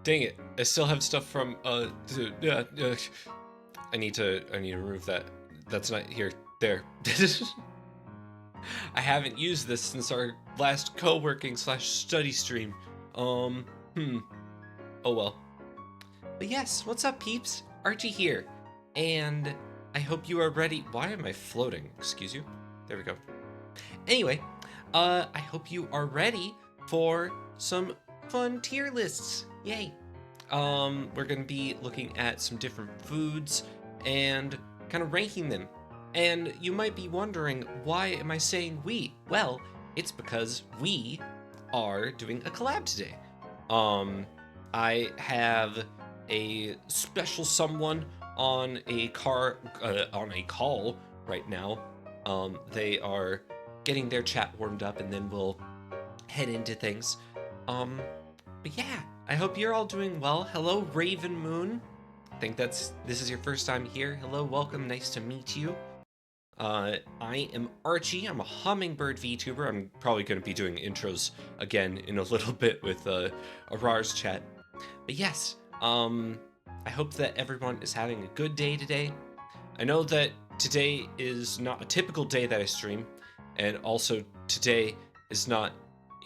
Dang it! I still have stuff from I need to remove that. That's not here. There. I haven't used this since our last co-working slash study stream. Hmm. Oh well. But yes, what's up, peeps? Archie here, and I hope you are ready. Why am I floating? Excuse you. There we go. Anyway, I hope you are ready for some fun tier lists. Yay! We're gonna be looking at some different foods and kind of ranking them. And you might be wondering, why am I saying we? Well, it's because we are doing a collab today. I have a special someone on a call right now. They are getting their chat warmed up, and then we'll head into things. But yeah, I hope you're all doing well. Hello, Raven Moon. I think this is your first time here. Hello, welcome, nice to meet you. I am Archie. I'm a hummingbird VTuber. I'm probably going to be doing intros again in a little bit with Arar's chat. But yes, I hope that everyone is having a good day today. I know that today is not a typical day that I stream, and also today is not,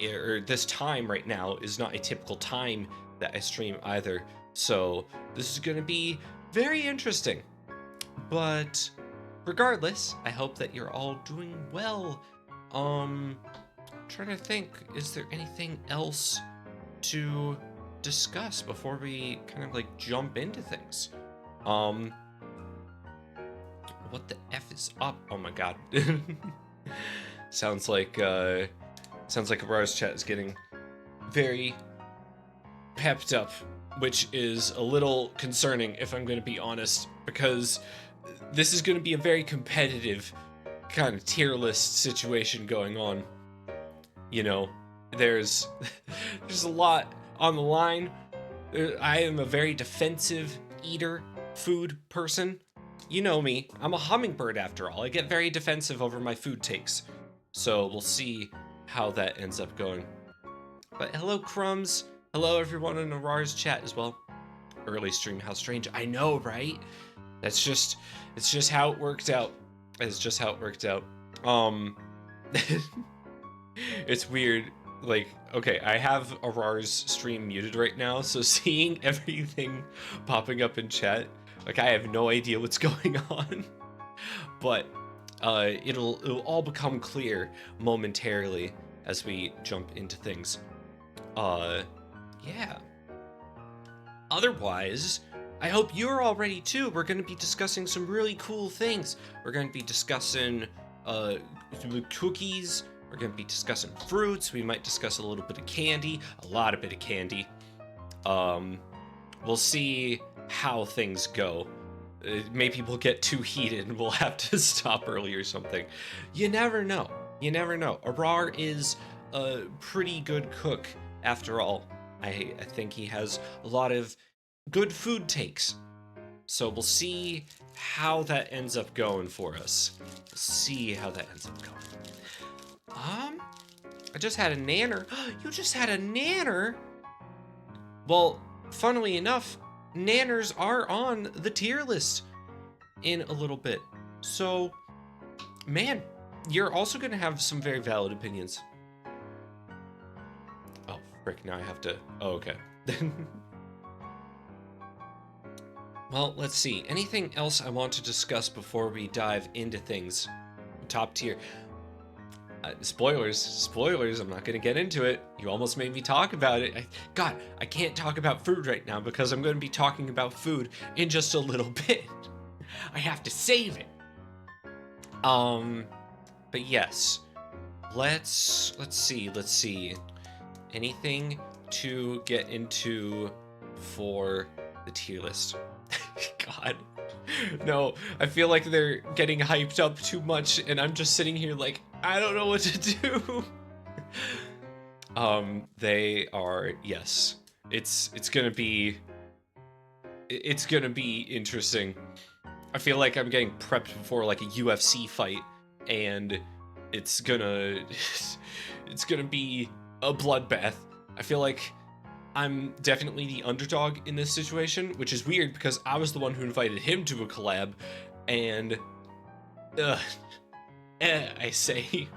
or this time right now is not a typical time that I stream either. So this is going to be very interesting. But regardless, I hope that you're all doing well. Trying to think, is there anything else to discuss before we kind of like jump into things? What the F is up? Oh my god. Sounds like Arar's chat is getting very pepped up, which is a little concerning if I'm going to be honest, because this is going to be a very competitive kind of tier list situation going on. You know, there's a lot on the line. I am a very defensive eater, food person. You know me, I'm a hummingbird after all. I get very defensive over my food takes. So we'll see how that ends up going. But hello, Crumbs. Hello, everyone in Arar's chat as well. Early stream, how strange. I know, right? It's just how it worked out. It's just how it worked out. It's weird. Like, okay, I have Arar's stream muted right now, so seeing everything popping up in chat, like, I have no idea what's going on. But it'll all become clear momentarily as we jump into things. Yeah. Otherwise, I hope you're all ready too. We're going to be discussing some really cool things. We're going to be discussing cookies. We're going to be discussing fruits. We might discuss a little bit of candy, a lot of bit of candy. We'll see how things go. Maybe we'll get too heated and we'll have to stop early or something. You never know. You never know. Arar is a pretty good cook after all. I think he has a lot of good food takes. So we'll see how that ends up going for us. We'll see how that ends up going. I just had a nanner. You just had a nanner? Well, funnily enough, nanners are on the tier list in a little bit. So, man, you're also going to have some very valid opinions. Oh, frick, now I have to... Oh, okay. Well, let's see. Anything else I want to discuss before we dive into things? Top tier. Spoilers, I'm not going to get into it. You almost made me talk about it. God, I can't talk about food right now because I'm going to be talking about food in just a little bit. I have to save it. But yes, let's see. Anything to get into for the tier list? God. No, I feel like they're getting hyped up too much and I'm just sitting here like, I don't know what to do. They are, yes. It's gonna be interesting. I feel like I'm getting prepped for like a UFC fight and it's gonna be a bloodbath. I feel like I'm definitely the underdog in this situation, which is weird because I was the one who invited him to a collab, and I say,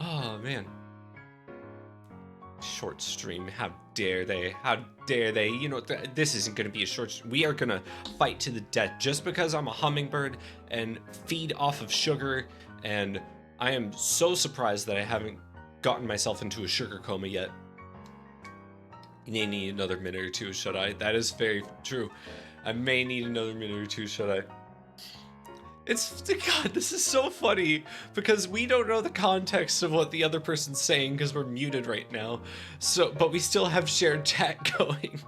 oh man, short stream. How dare they? How dare they? You know, this isn't going to be a short. We are going to fight to the death just because I'm a hummingbird and feed off of sugar. And I am so surprised that I haven't gotten myself into a sugar coma yet. You may need another minute or two, should I? That is very true. I may need another minute or two, should I? God, this is so funny because we don't know the context of what the other person's saying because we're muted right now. So, but we still have shared chat going.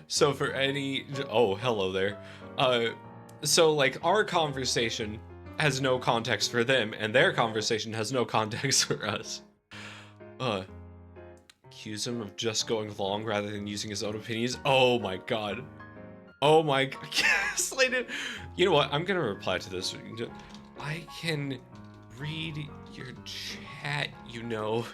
So for any, oh, hello there. So like our conversation has no context for them and their conversation has no context for us. Accuse him of just going long rather than using his own opinions. Oh my God. Oh my God. Gaslighted. You know what? I'm gonna reply to this. I can read your chat, you know.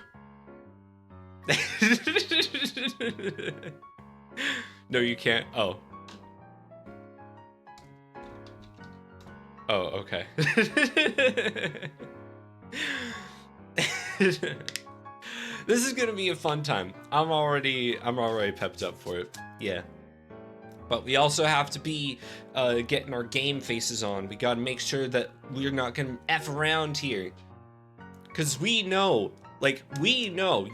No, you can't. Oh. Oh, okay. This is gonna be a fun time. I'm already pepped up for it. Yeah. But we also have to be getting our game faces on. We gotta make sure that we're not gonna F around here. Cause we know,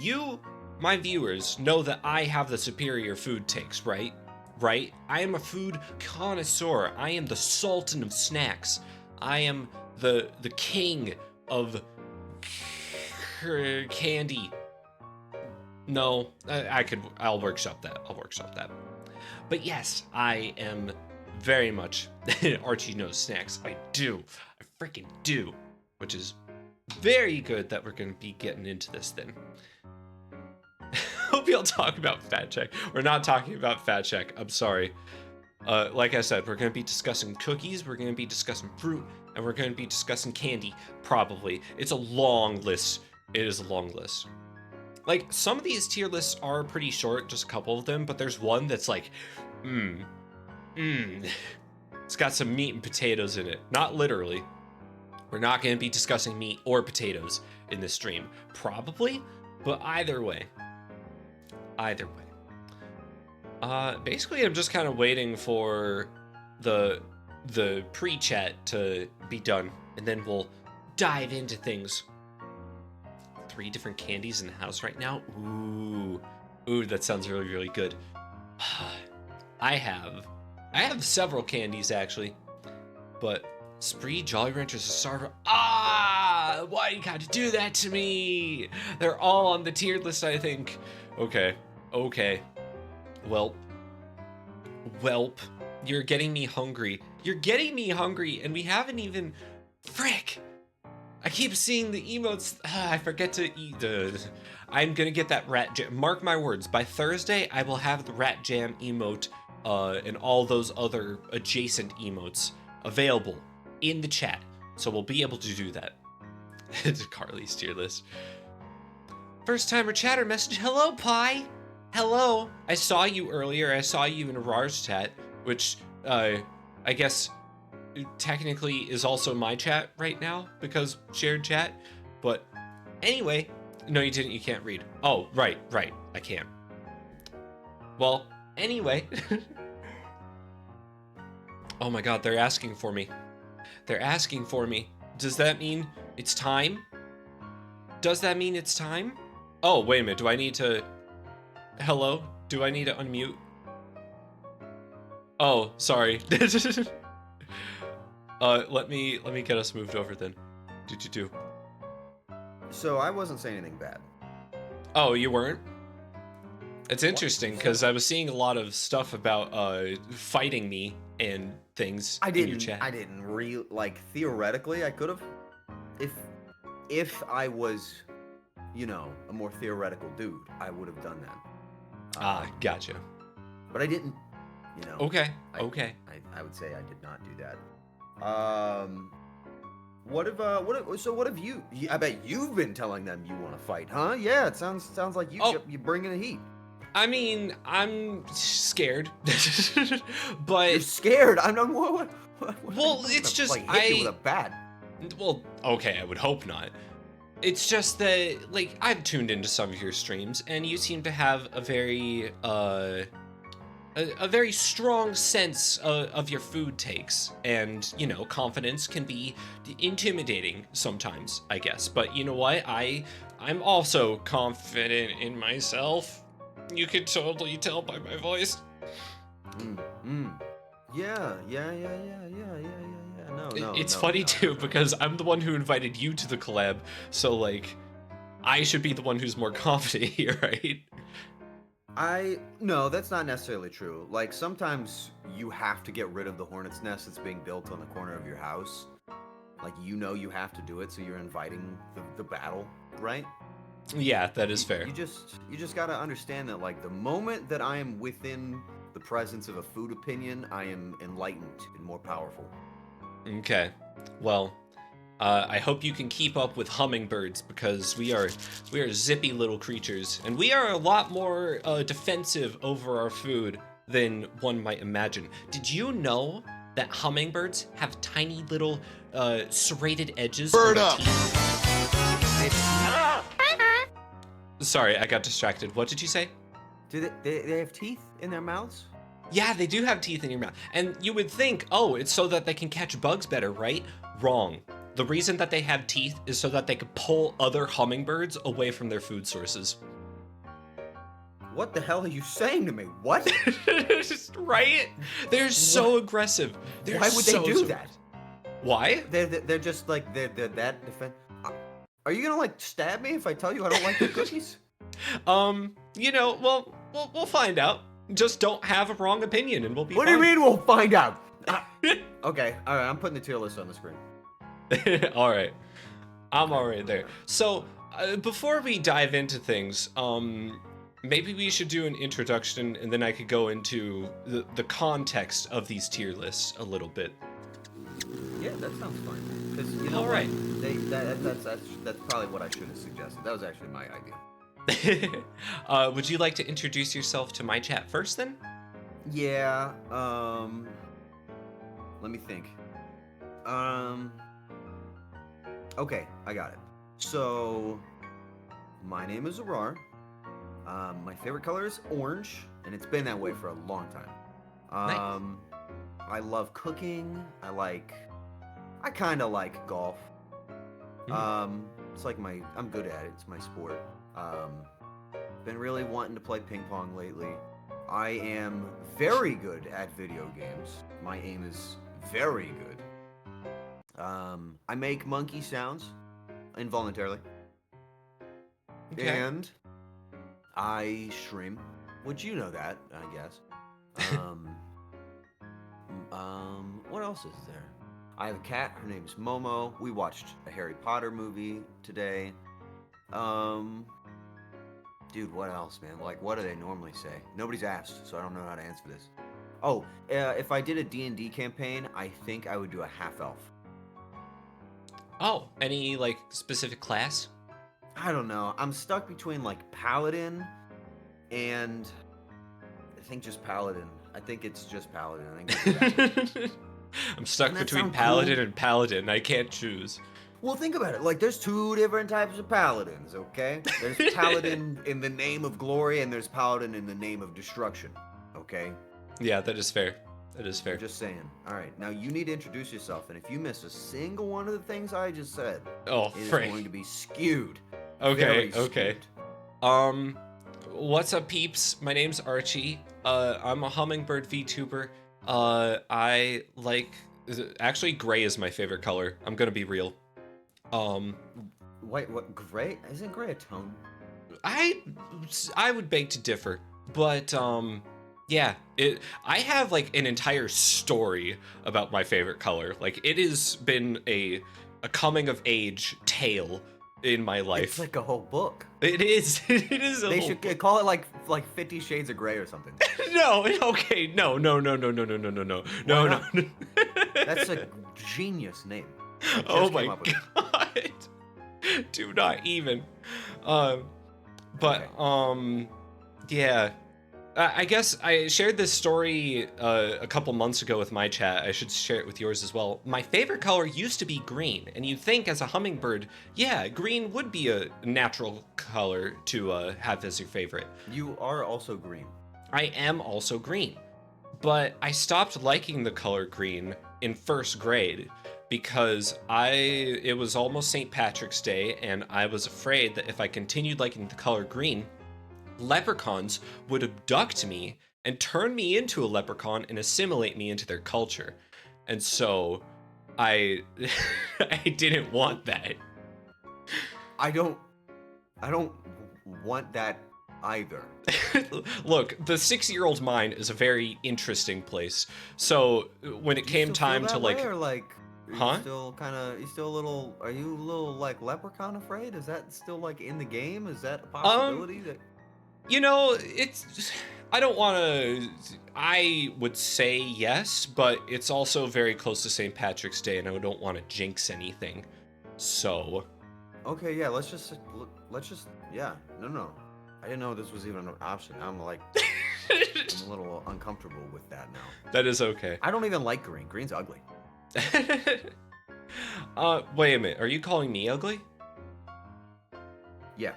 you, my viewers, know that I have the superior food takes, right? Right? I am a food connoisseur. I am the sultan of snacks. I am the king of candy. No, I'll workshop that. But yes, I am very much Archie knows snacks. I freaking do. Which is very good that we're gonna be getting into this then. Hope y'all talk about Fat Check. We're not talking about Fat Check, I'm sorry. Like I said, we're gonna be discussing cookies, we're gonna be discussing fruit, and we're gonna be discussing candy, probably. It's a long list. It is a long list. Like, some of these tier lists are pretty short, just a couple of them, but there's one that's like, It's got some meat and potatoes in it. Not literally. We're not going to be discussing meat or potatoes in this stream. Probably, but either way. Either way. Basically, I'm just kind of waiting for the pre-chat to be done, and then we'll dive into things. 3 different candies in the house right now. Ooh, that sounds really, really good. I have several candies actually, but Spree, Jolly Ranchers, and Starburst. Why you gotta do that to me? They're all on the tiered list, I think. Okay. Welp, you're getting me hungry. And we haven't even. Frick! I keep seeing the emotes. I forget to eat. I'm gonna get that rat jam. Mark my words. By Thursday, I will have the rat jam emote and all those other adjacent emotes available in the chat. So we'll be able to do that. It's Carly's tier list. First timer chatter message. Hello, Pie. Hello. I saw you earlier. I saw you in Arar's chat, which I guess technically is also my chat right now because shared chat. But anyway, no, you didn't. You can't read. Oh, right. I can't. Well, anyway. Oh my God, they're asking for me. Does that mean it's time? Oh, wait a minute. Do I need to... Hello? Do I need to unmute? Oh, sorry. Let me get us moved over then. Do. So I wasn't saying anything bad. Oh, you weren't? It's interesting because I was seeing a lot of stuff about fighting me and things in your chat. I didn't theoretically I could have if I was, a more theoretical dude, I would have done that. Gotcha. But I didn't, Okay. I would say I did not do that. What have you? I bet you've been telling them you want to fight, huh? Yeah, it sounds like you bring in the heat. I mean, I'm scared, You're but scared. I'm not. What well, I'm it's gonna, just like hit you with a bat. well, okay, I would hope not. It's just that like I've tuned into some of your streams, and you seem to have a very a very strong sense of your food takes, and you know, confidence can be intimidating sometimes, I guess. But you know what? I'm also confident in myself. You could totally tell by my voice. Mm, mm. Yeah. No, no, It's no, funny no, no, too no. because I'm the one who invited you to the collab, so like I should be the one who's more confident here, right? No, that's not necessarily true. Like sometimes you have to get rid of the hornet's nest that's being built on the corner of your house. Like you have to do it, so you're inviting the battle, right? Yeah, that is You, fair. you just gotta understand that like the moment that I am within the presence of a food opinion, I am enlightened and more powerful. Okay. Well, I hope you can keep up with hummingbirds because we are zippy little creatures, and we are a lot more defensive over our food than one might imagine. Did you know that hummingbirds have tiny little serrated edges on Bird their up. teeth? Sorry, I got distracted. What did you say? Do they have teeth in their mouths? Yeah, they do have teeth in your mouth. And you would think, oh, it's so that they can catch bugs better, right? Wrong. The reason that they have teeth is so that they could pull other hummingbirds away from their food sources. What the hell are you saying to me? What? Right? They're so aggressive. They're Why would so, they do so- that? Why? They're just like they're that defense. Are you gonna like stab me if I tell you I don't like the cookies? You know, well, we'll find out. Just don't have a wrong opinion and we'll be What fine. do you mean we'll find out? Okay, all right. I'm putting the tier list on the screen. All right. I'm all right there. So, before we dive into things, maybe we should do an introduction and then I could go into the context of these tier lists a little bit. Yeah, that sounds fine. Because you know All what? right. That's probably what I should have suggested. That was actually my idea. Would you like to introduce yourself to my chat first then? Yeah. Let me think. Okay, I got it. So, my name is Arar. My favorite color is orange, and it's been that way for a long time. I love cooking. I kind of like golf. It's like I'm good at it. It's my sport. Been really wanting to play ping pong lately. I am very good at video games. My aim is very good. I make monkey sounds involuntarily. Okay. And I stream. Would you know that, I guess? What else is there? I have a cat. Her name's Momo. We watched a Harry Potter movie today. Dude, what else, man? Like, what do they normally say? Nobody's asked, so I don't know how to answer this. Oh, if I did a D&D campaign, I think I would do a half-elf. Oh, any like specific class? I don't know. I'm stuck between like paladin and I think just paladin. I think it's just paladin. I think it's that. I'm stuck Doesn't that between sound paladin cool? and paladin. I can't choose. Well, think about it. Like, there's two different types of paladins, okay? There's paladin in the name of glory, and there's paladin in the name of destruction, okay? Yeah, that is fair. That is fair. Just saying. All right, now you need to introduce yourself, and if you miss a single one of the things I just said, Oh, it is Frank. going to be skewed. Okay, Very okay. skewed. What's up, peeps? My name's Archie. I'm a hummingbird VTuber. I like actually gray is my favorite color. I'm gonna be real. Wait, what? Gray? Isn't gray a tone? I would beg to differ, but yeah, I have like an entire story about my favorite color. Like it has been a coming of age tale in my life. It's like a whole book. It is. It is. They should call it like 50 Shades of Grey or something. No. Okay. No. No. not? That's a genius name. I Oh just my came up with it. god. Do not even. But Okay. Yeah. I guess I shared this story a couple months ago with my chat. I should share it with yours as well. My favorite color used to be green, and you'd think as a hummingbird, yeah, green would be a natural color to have as your favorite. You are also green. I am also green, but I stopped liking the color green in first grade because it was almost St. Patrick's Day, and I was afraid that if I continued liking the color green, leprechauns would abduct me and turn me into a leprechaun and assimilate me into their culture. And so I I didn't want that. I don't want that either. Look, the 6-year-old mind is a very interesting place. So when it came time to like, or like huh? you still a little, are you a little like leprechaun afraid? Is that still like in the game? Is that a possibility that You know, I don't want to, I would say yes, but it's also very close to St. Patrick's Day and I don't want to jinx anything. So. Okay, yeah, let's just, yeah, no. I didn't know this was even an option. I'm like, I'm a little uncomfortable with that now. That is okay. I don't even like green. Green's ugly. Wait a minute. Are you calling me ugly? Yeah.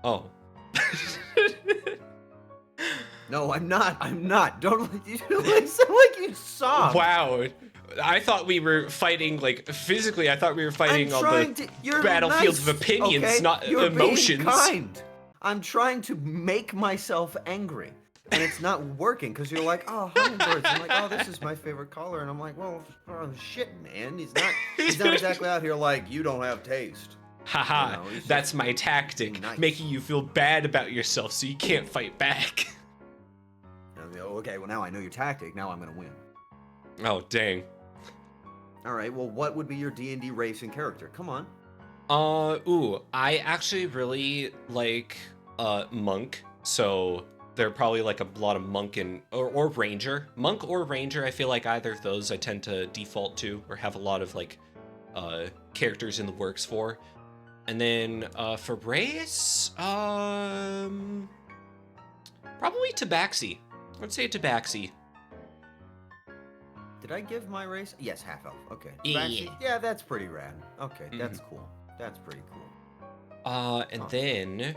Oh. No, I'm not. Don't you sound like you saw. Wow. I thought we were fighting, like, physically, I thought we were fighting on the you're battlefields nice, of opinions, okay? not you're emotions. Being kind. I'm trying to make myself angry. And it's not working because you're like, oh, hummingbirds. I'm like, oh, this is my favorite color. And I'm like, well, oh, shit, man. He's not exactly out here like, you don't have taste. Haha, You know, that's my tactic, nice. making you feel bad about yourself so you can't fight back. Okay, well, now I know your tactic. Now I'm going to win. Oh, dang. All right, well, what would be your D&D race and character? Come on. I actually really like, monk, so they're probably like a lot of monk or ranger. Monk or ranger, I feel like either of those I tend to default to or have a lot of, like, characters in the works for. And then, for race, probably Tabaxi. I would say Tabaxi. Did I give my race? Yes, half elf. Okay. Yeah. Yeah, that's pretty rad. Okay, that's cool. That's pretty cool. And then,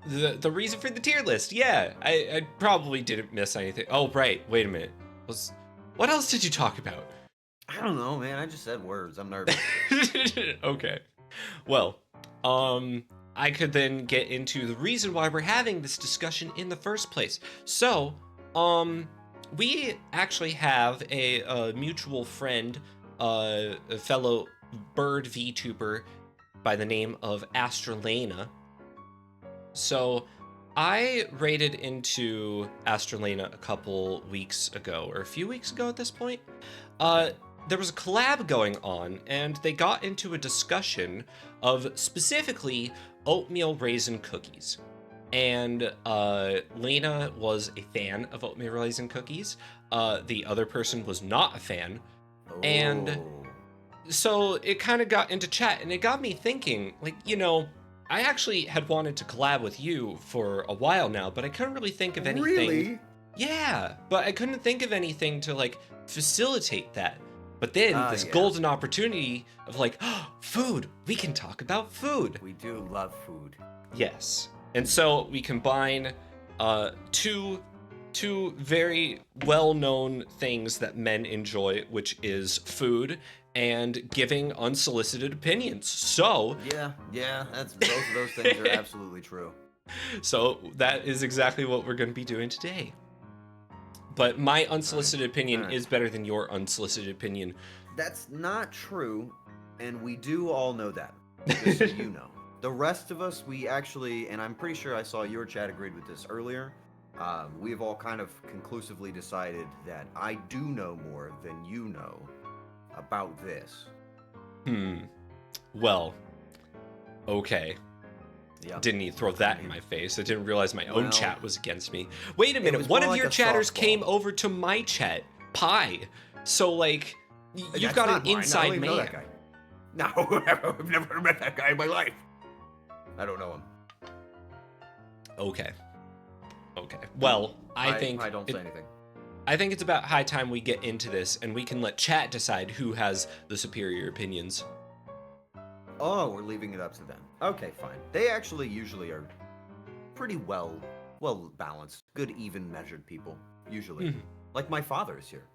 the reason for the tier list. Yeah, I probably didn't miss anything. Oh, right. Wait a minute. What else did you talk about? I don't know, man. I just said words. I'm nervous. Okay. Well, I could then get into the reason why we're having this discussion in the first place. So, we actually have a mutual friend, a fellow bird VTuber by the name of Astralena. So, I raided into Astralena a couple weeks ago, or a few weeks ago at this point. There was a collab going on, and they got into a discussion of specifically oatmeal raisin cookies. And Lena was a fan of oatmeal raisin cookies. The other person was not a fan. And so it kind of got into chat, and it got me thinking, like, you know, I actually had wanted to collab with you for a while now, but I couldn't really think of anything. Really? Yeah, but I couldn't think of anything to, like, facilitate that. But then this golden opportunity of like, oh, food, we can talk about food. We do love food. Yes. And so we combine two very well-known things that men enjoy, which is food and giving unsolicited opinions. So yeah, that's both of those things are absolutely true. So that is exactly what we're going to be doing today. But my unsolicited opinion is better than your unsolicited opinion. That's not true, and we do all know that, just so you know. The rest of us, we actually, and I'm pretty sure I saw your chat agreed with this earlier, we've all kind of conclusively decided that I do know more than you know about this. Well, okay. Yeah. Didn't he throw that in my face? I didn't realize my own chat was against me. Wait a minute, one of your chatters came over to my chat, Pi. So, like, you've got an inside man. No, I've never met that guy in my life. I don't know him. Okay. Well, I think I don't say anything. I think it's about high time we get into this, and we can let chat decide who has the superior opinions. Oh, we're leaving it up to them. Okay, fine. They actually usually are pretty well balanced, good, even measured people. Usually, like my father is here.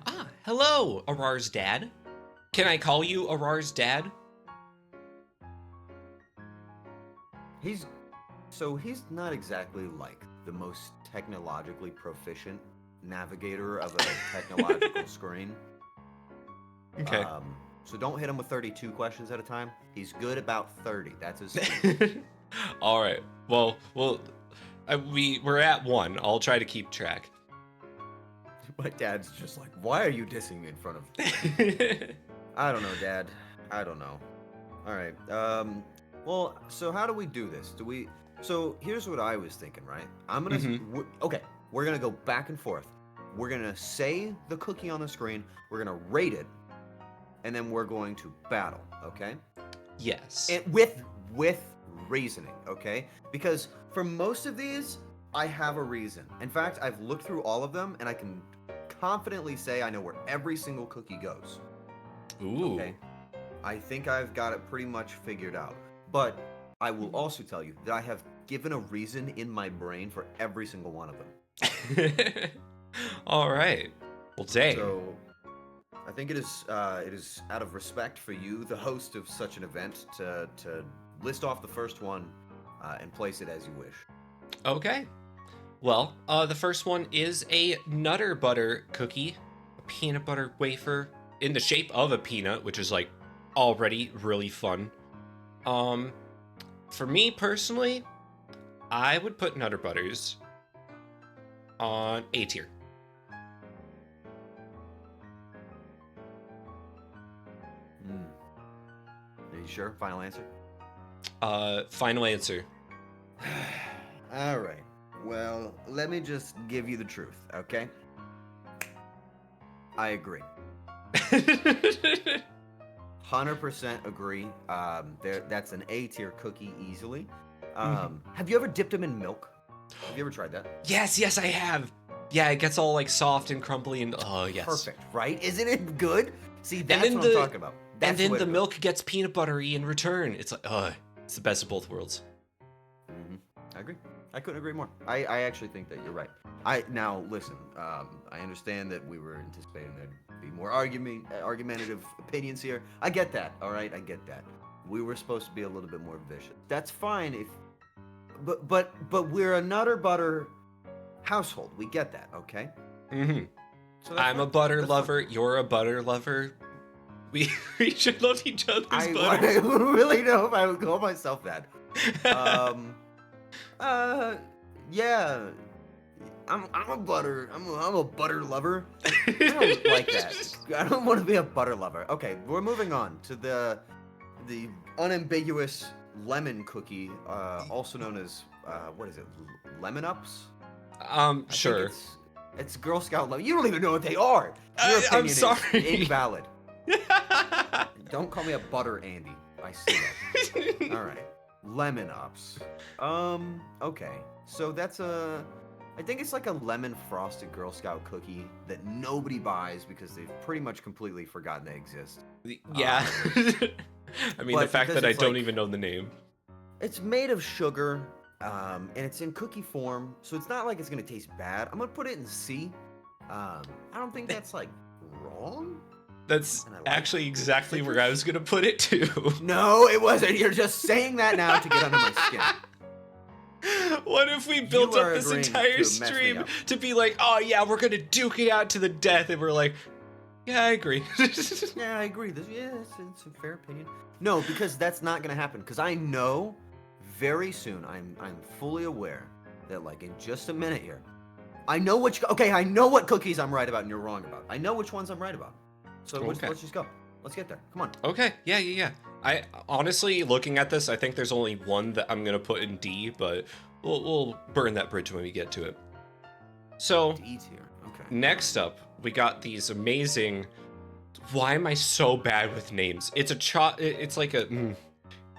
Ah, hello, Arar's dad. Can I call you Arar's dad? He's not exactly like the most technologically proficient navigator of a technological screen. Okay. So don't hit him with 32 questions at a time. He's good about 30. That's his speed. All right. Well, we're at 1. I'll try to keep track. My dad's just like, why are you dissing me in front of? I don't know, Dad. I don't know. All right. Well, so how do we do this? So here's what I was thinking, right? Okay. We're gonna go back and forth. We're gonna say the cookie on the screen. We're gonna rate it, and then we're going to battle. Okay? Yes. And with reasoning. Okay? Because for most of these, I have a reason. In fact, I've looked through all of them, and I can confidently say I know where every single cookie goes. Ooh. Okay? I think I've got it pretty much figured out. But I will also tell you that I have given a reason in my brain for every single one of them. All right. Well, dang. So I think it is out of respect for you, the host of such an event, to list off the first one and place it as you wish. Okay. Well, the first one is a Nutter Butter cookie, a peanut butter wafer in the shape of a peanut, which is like already really fun. For me personally, I would put Nutter Butters on A tier. Are you sure? Final answer? Final answer. All right. Well, let me just give you the truth, okay? I agree. 100% agree. That's an A tier cookie easily. Have you ever dipped them in milk? Have you ever tried that? Yes, I have. Yeah, it gets all like soft and crumbly and oh yes. Perfect, right? Isn't it good? See, that's what I'm talking about. And then the milk gets peanut buttery in return. It's like, it's the best of both worlds. I agree. I couldn't agree more. I actually think that you're right. Now listen. I understand that we were anticipating there'd be more argumentative opinions here. I get that. All right, I get that. We were supposed to be a little bit more vicious. That's fine but we're a Nutter Butter household. We get that, okay? So I'm a butter lover. You're a butter lover. We should love each other's butter. I don't really know if I would call myself that. Yeah. I'm a butter lover. I don't like that. I don't want to be a butter lover. Okay, we're moving on to the unambiguous lemon cookie, also known as what is it? Lemon Ups? Sure. It's Girl Scout lemon. You don't even know what they are. Your opinion I'm sorry. is invalid. Don't call me a butter Andy. I see that. All right. Lemon Ups. Okay. So that's I think it's like a lemon frosted Girl Scout cookie that nobody buys because they've pretty much completely forgotten they exist. Yeah. I mean, the fact that I don't even know the name. It's made of sugar, and it's in cookie form, so it's not like it's gonna taste bad. I'm gonna put it in C. I don't think that's like wrong. That's actually exactly where I was gonna put it too. No, it wasn't. You're just saying that now to get under my skin. What if we built up this entire stream to be like, oh yeah, we're gonna duke it out to the death, and we're like, yeah, I agree. Yeah, I agree. It's a fair opinion. No, because that's not gonna happen. Because I know very soon. I'm fully aware that like in just a minute here, I know what cookies I'm right about and you're wrong about. I know which ones I'm right about. So let's just go. Let's get there. Come on. Okay. Yeah. I honestly, looking at this, I think there's only one that I'm gonna put in D, but we'll burn that bridge when we get to it. So D tier. Okay. Next up, we got these amazing Why am I so bad with names? It's a it's like a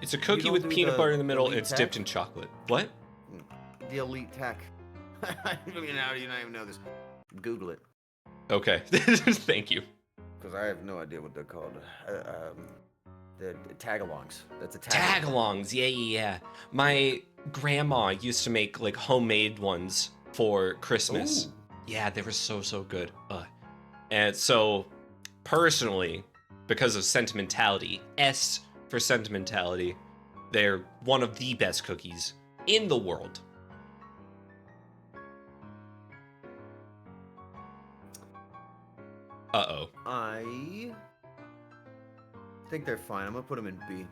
it's a cookie don't with do peanut butter in the middle and elite it's tech? dipped in chocolate. What? The elite tech. I mean, how do you not even know this? Google it, Okay. Thank you. because I have no idea what they're called. The tagalongs. That's a tagalong. Tagalongs. Yeah, yeah, yeah. My grandma used to make like homemade ones for Christmas. Ooh. Yeah, they were so good. And so personally, because of sentimentality, S for sentimentality, they're one of the best cookies in the world. Uh-oh. I think they're fine. I'm gonna put them in B.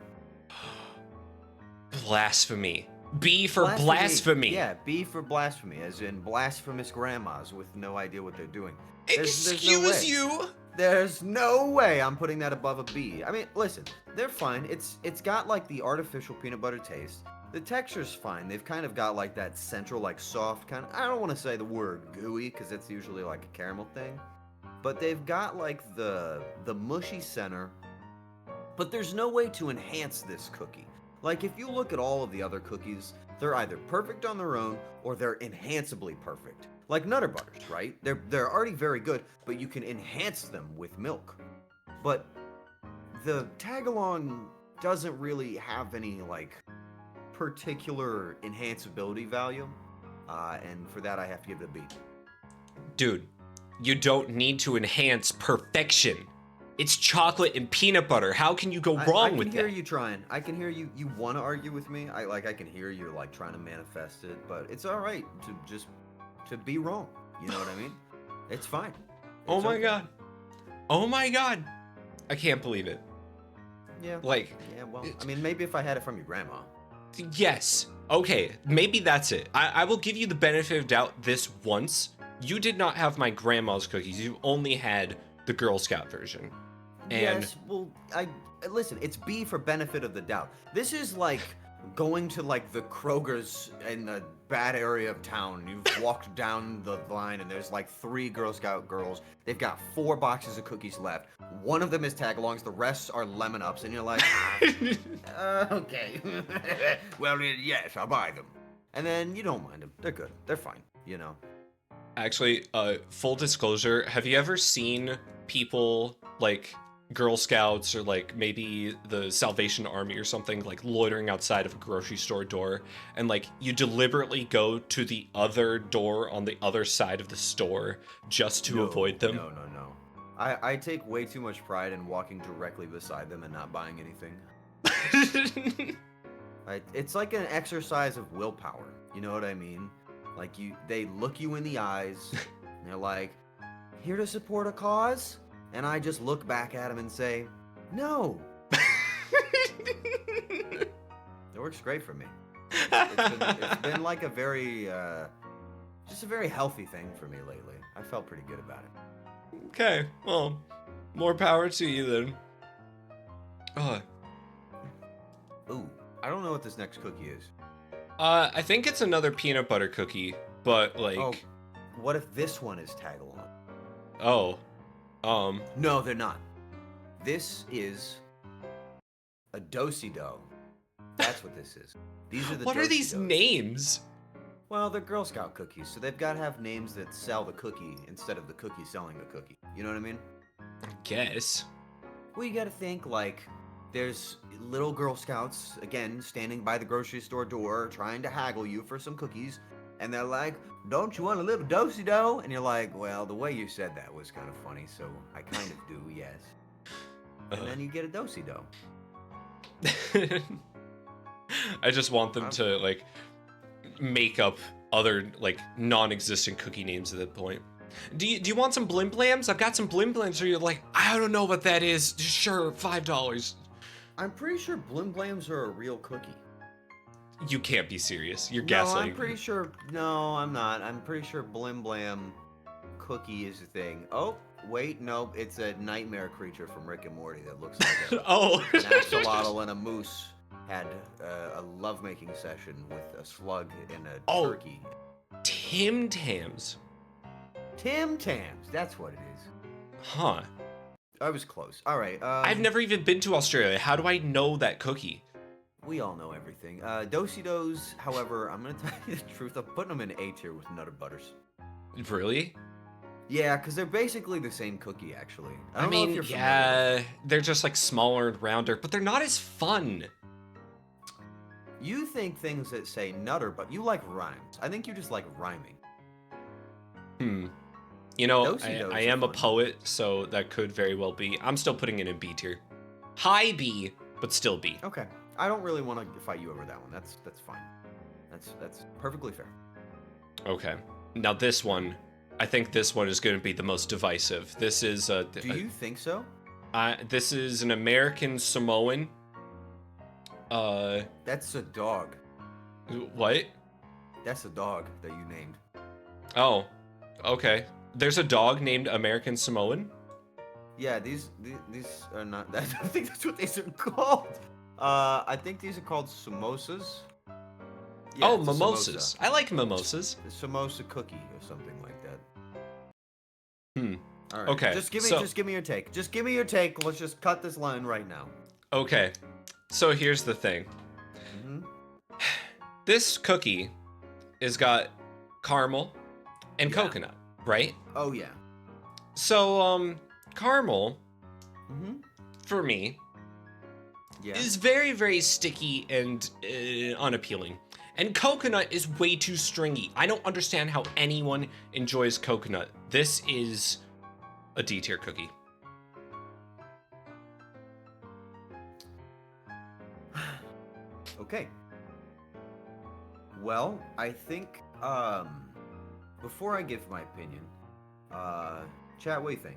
Blasphemy. B for blasphemy. Yeah, B for blasphemy, as in blasphemous grandmas with no idea what they're doing. Excuse you? There's no way I'm putting that above a B. I mean, listen, they're fine. It's got like the artificial peanut butter taste. The texture's fine. They've kind of got like that central, like soft kind of, I don't want to say the word gooey because it's usually like a caramel thing, but they've got like the mushy center. But there's no way to enhance this cookie. Like if you look at all of the other cookies, they're either perfect on their own or they're enhanceably perfect. Like Nutter Butters, right? They're already very good, but you can enhance them with milk. But the tagalong doesn't really have any like particular enhanceability value, and for that I have to give it a B. Dude, you don't need to enhance perfection. It's chocolate and peanut butter. How can you go wrong with that? I can hear you trying. I can hear you. You want to argue with me. I can hear you like trying to manifest it, but it's all right to be wrong. You know what I mean? It's fine. Oh It's my okay. god. Oh my god. I can't believe it. Yeah. Like, Yeah. Well, I mean, maybe if I had it from your grandma. yes. Okay, maybe that's it. I will give you the benefit of doubt this once. You did not have my grandma's cookies. You only had the Girl Scout version. And Yes. Well, I listen. It's B for benefit of the doubt. This is like going to like the Kroger's in the bad area of town. You've walked down the line and there's like 3 Girl Scout girls. They've got 4 boxes of cookies left. One of them is tagalongs. The rest are lemon ups, and you're like, okay. Well, yes, I'll buy them. And then you don't mind them. They're good. They're fine. You know. actually, full disclosure, have you ever seen people like Girl Scouts or like maybe the Salvation Army or something like loitering outside of a grocery store door, and like you deliberately go to the other door on the other side of the store just to avoid them? No. I take way too much pride in walking directly beside them and not buying anything. It's like an exercise of willpower. You know what I mean? Like they look you in the eyes, and they're like, "Here to support a cause?" And I just look back at them and say, "No." It works great for me. It's been like a very, just a very healthy thing for me lately. I felt pretty good about it. Okay, well, more power to you then. Ooh, I don't know what this next cookie is. I think it's another peanut butter cookie, but like, Oh, what if this one is tagalong? No, they're not. This is a do-si-do. That's what this is. These are the what are these do-si-dos. names? Well, they're Girl Scout cookies, so they've got to have names that sell the cookie instead of the cookie selling the cookie. You know what I mean? I guess. Well, you got to think like there's little Girl Scouts, again, standing by the grocery store door trying to haggle you for some cookies, and they're like, "Don't you want a little do-si-do?" And you're like, "Well, the way you said that was kind of funny, so I kind of do, yes." And then you get a do-si-do. I just want them to like make up other like non-existent cookie names at that point. Do you want some Blim Blams? I've got some Blim Blams. Or you're like, I don't know what that is. Sure, $5. I'm pretty sure Blim Blams are a real cookie. You can't be serious. You're No, gaslighting. I'm pretty sure. No, I'm not. I'm pretty sure Blim Blam cookie is a thing. Oh, wait, no, it's a nightmare creature from Rick and Morty that looks like Oh. an axolotl and a moose had a lovemaking session with a slug and a turkey. Tim Tams. Tim Tams, that's what it is. Huh. I was close. All right. I've never even been to Australia. How do I know that cookie? We all know everything. Do-si-dos, however, I'm gonna tell you the truth. I'm putting them in A tier with Nutter Butters. Really? Yeah, because they're basically the same cookie, actually. I I don't know if mean, you're familiar yeah, they're just like smaller and rounder, but they're not as fun. You think things that say Nutter, but you like rhymes. I think you just like rhyming. Hmm. You know, Do-si-dos I are am a fun. poet, so that could very well be. I'm still putting it in B tier. High B, but still B. Okay. I don't really want to fight you over that one. That's fine. That's perfectly fair. Okay. Now this one, I think this one is going to be the most divisive. This is Do you think so? this is an American Samoan. That's a dog. What? That's a dog that you named. Oh, okay. There's a dog named American Samoan. Yeah, these are not. I don't think that's what these are called. I think these are called samosas. Yeah, Oh, it's a mimosas. samosa. I like mimosas. A samosa cookie or something like that. Hmm. All right. Okay, Just give me your take. Just give me your take. Let's just cut this line right now. Okay. So here's the thing. hmm This cookie has got caramel and Yeah. coconut, right? Oh yeah. So caramel hmm for me Yeah. is very, very sticky and unappealing. And coconut is way too stringy. I don't understand how anyone enjoys coconut. This is a D tier cookie. Okay. Well, I think before I give my opinion, chat, what do you think?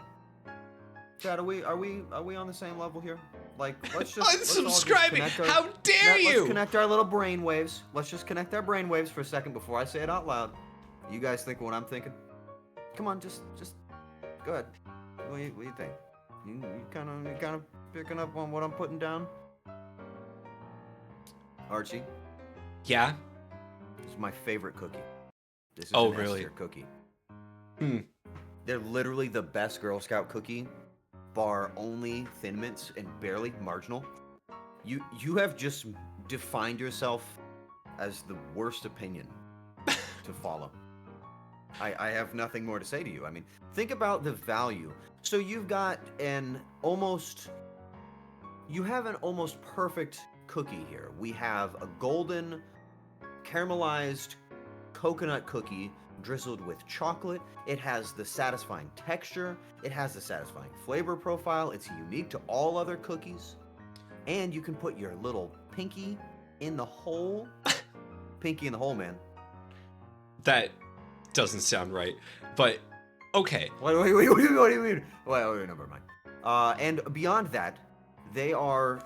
Chat, are we on the same level here? Like, let's all just Unsubscribing! connect our- How dare Let's you! connect our little brain waves. Let's just connect our brain waves for a second before I say it out loud. You guys think what I'm thinking? Come on, just go ahead. What do you think? You kind of picking up on what I'm putting down? Archie, Yeah? this is my favorite cookie. This is Oh, an really? S-tier cookie. Hmm. They're literally the best Girl Scout cookie, bar only Thin Mints and barely marginal. You have just defined yourself as the worst opinion to follow. I have nothing more to say to you. I mean, think about the value. So you have an almost perfect cookie here. We have a golden caramelized coconut cookie drizzled with chocolate. It has the satisfying texture. It has the satisfying flavor profile. It's unique to all other cookies. And you can put your little pinky in the hole. Pinky in the hole, man. That doesn't sound right. But, okay. Wait, what do you mean? Wait, never mind. And beyond that, they are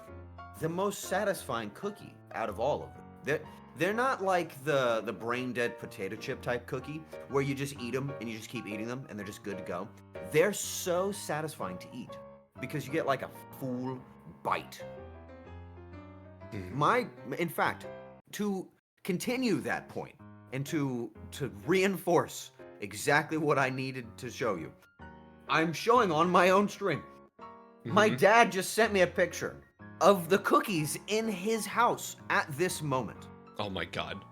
the most satisfying cookie out of all of them. They're not like the brain dead potato chip type cookie where you just eat them and you just keep eating them and they're just good to go. They're so satisfying to eat because you get like a full bite. In fact, to continue that point and to reinforce exactly what I needed to show you, I'm showing on my own stream. My dad just sent me a picture of the cookies in his house at this moment. Oh my god.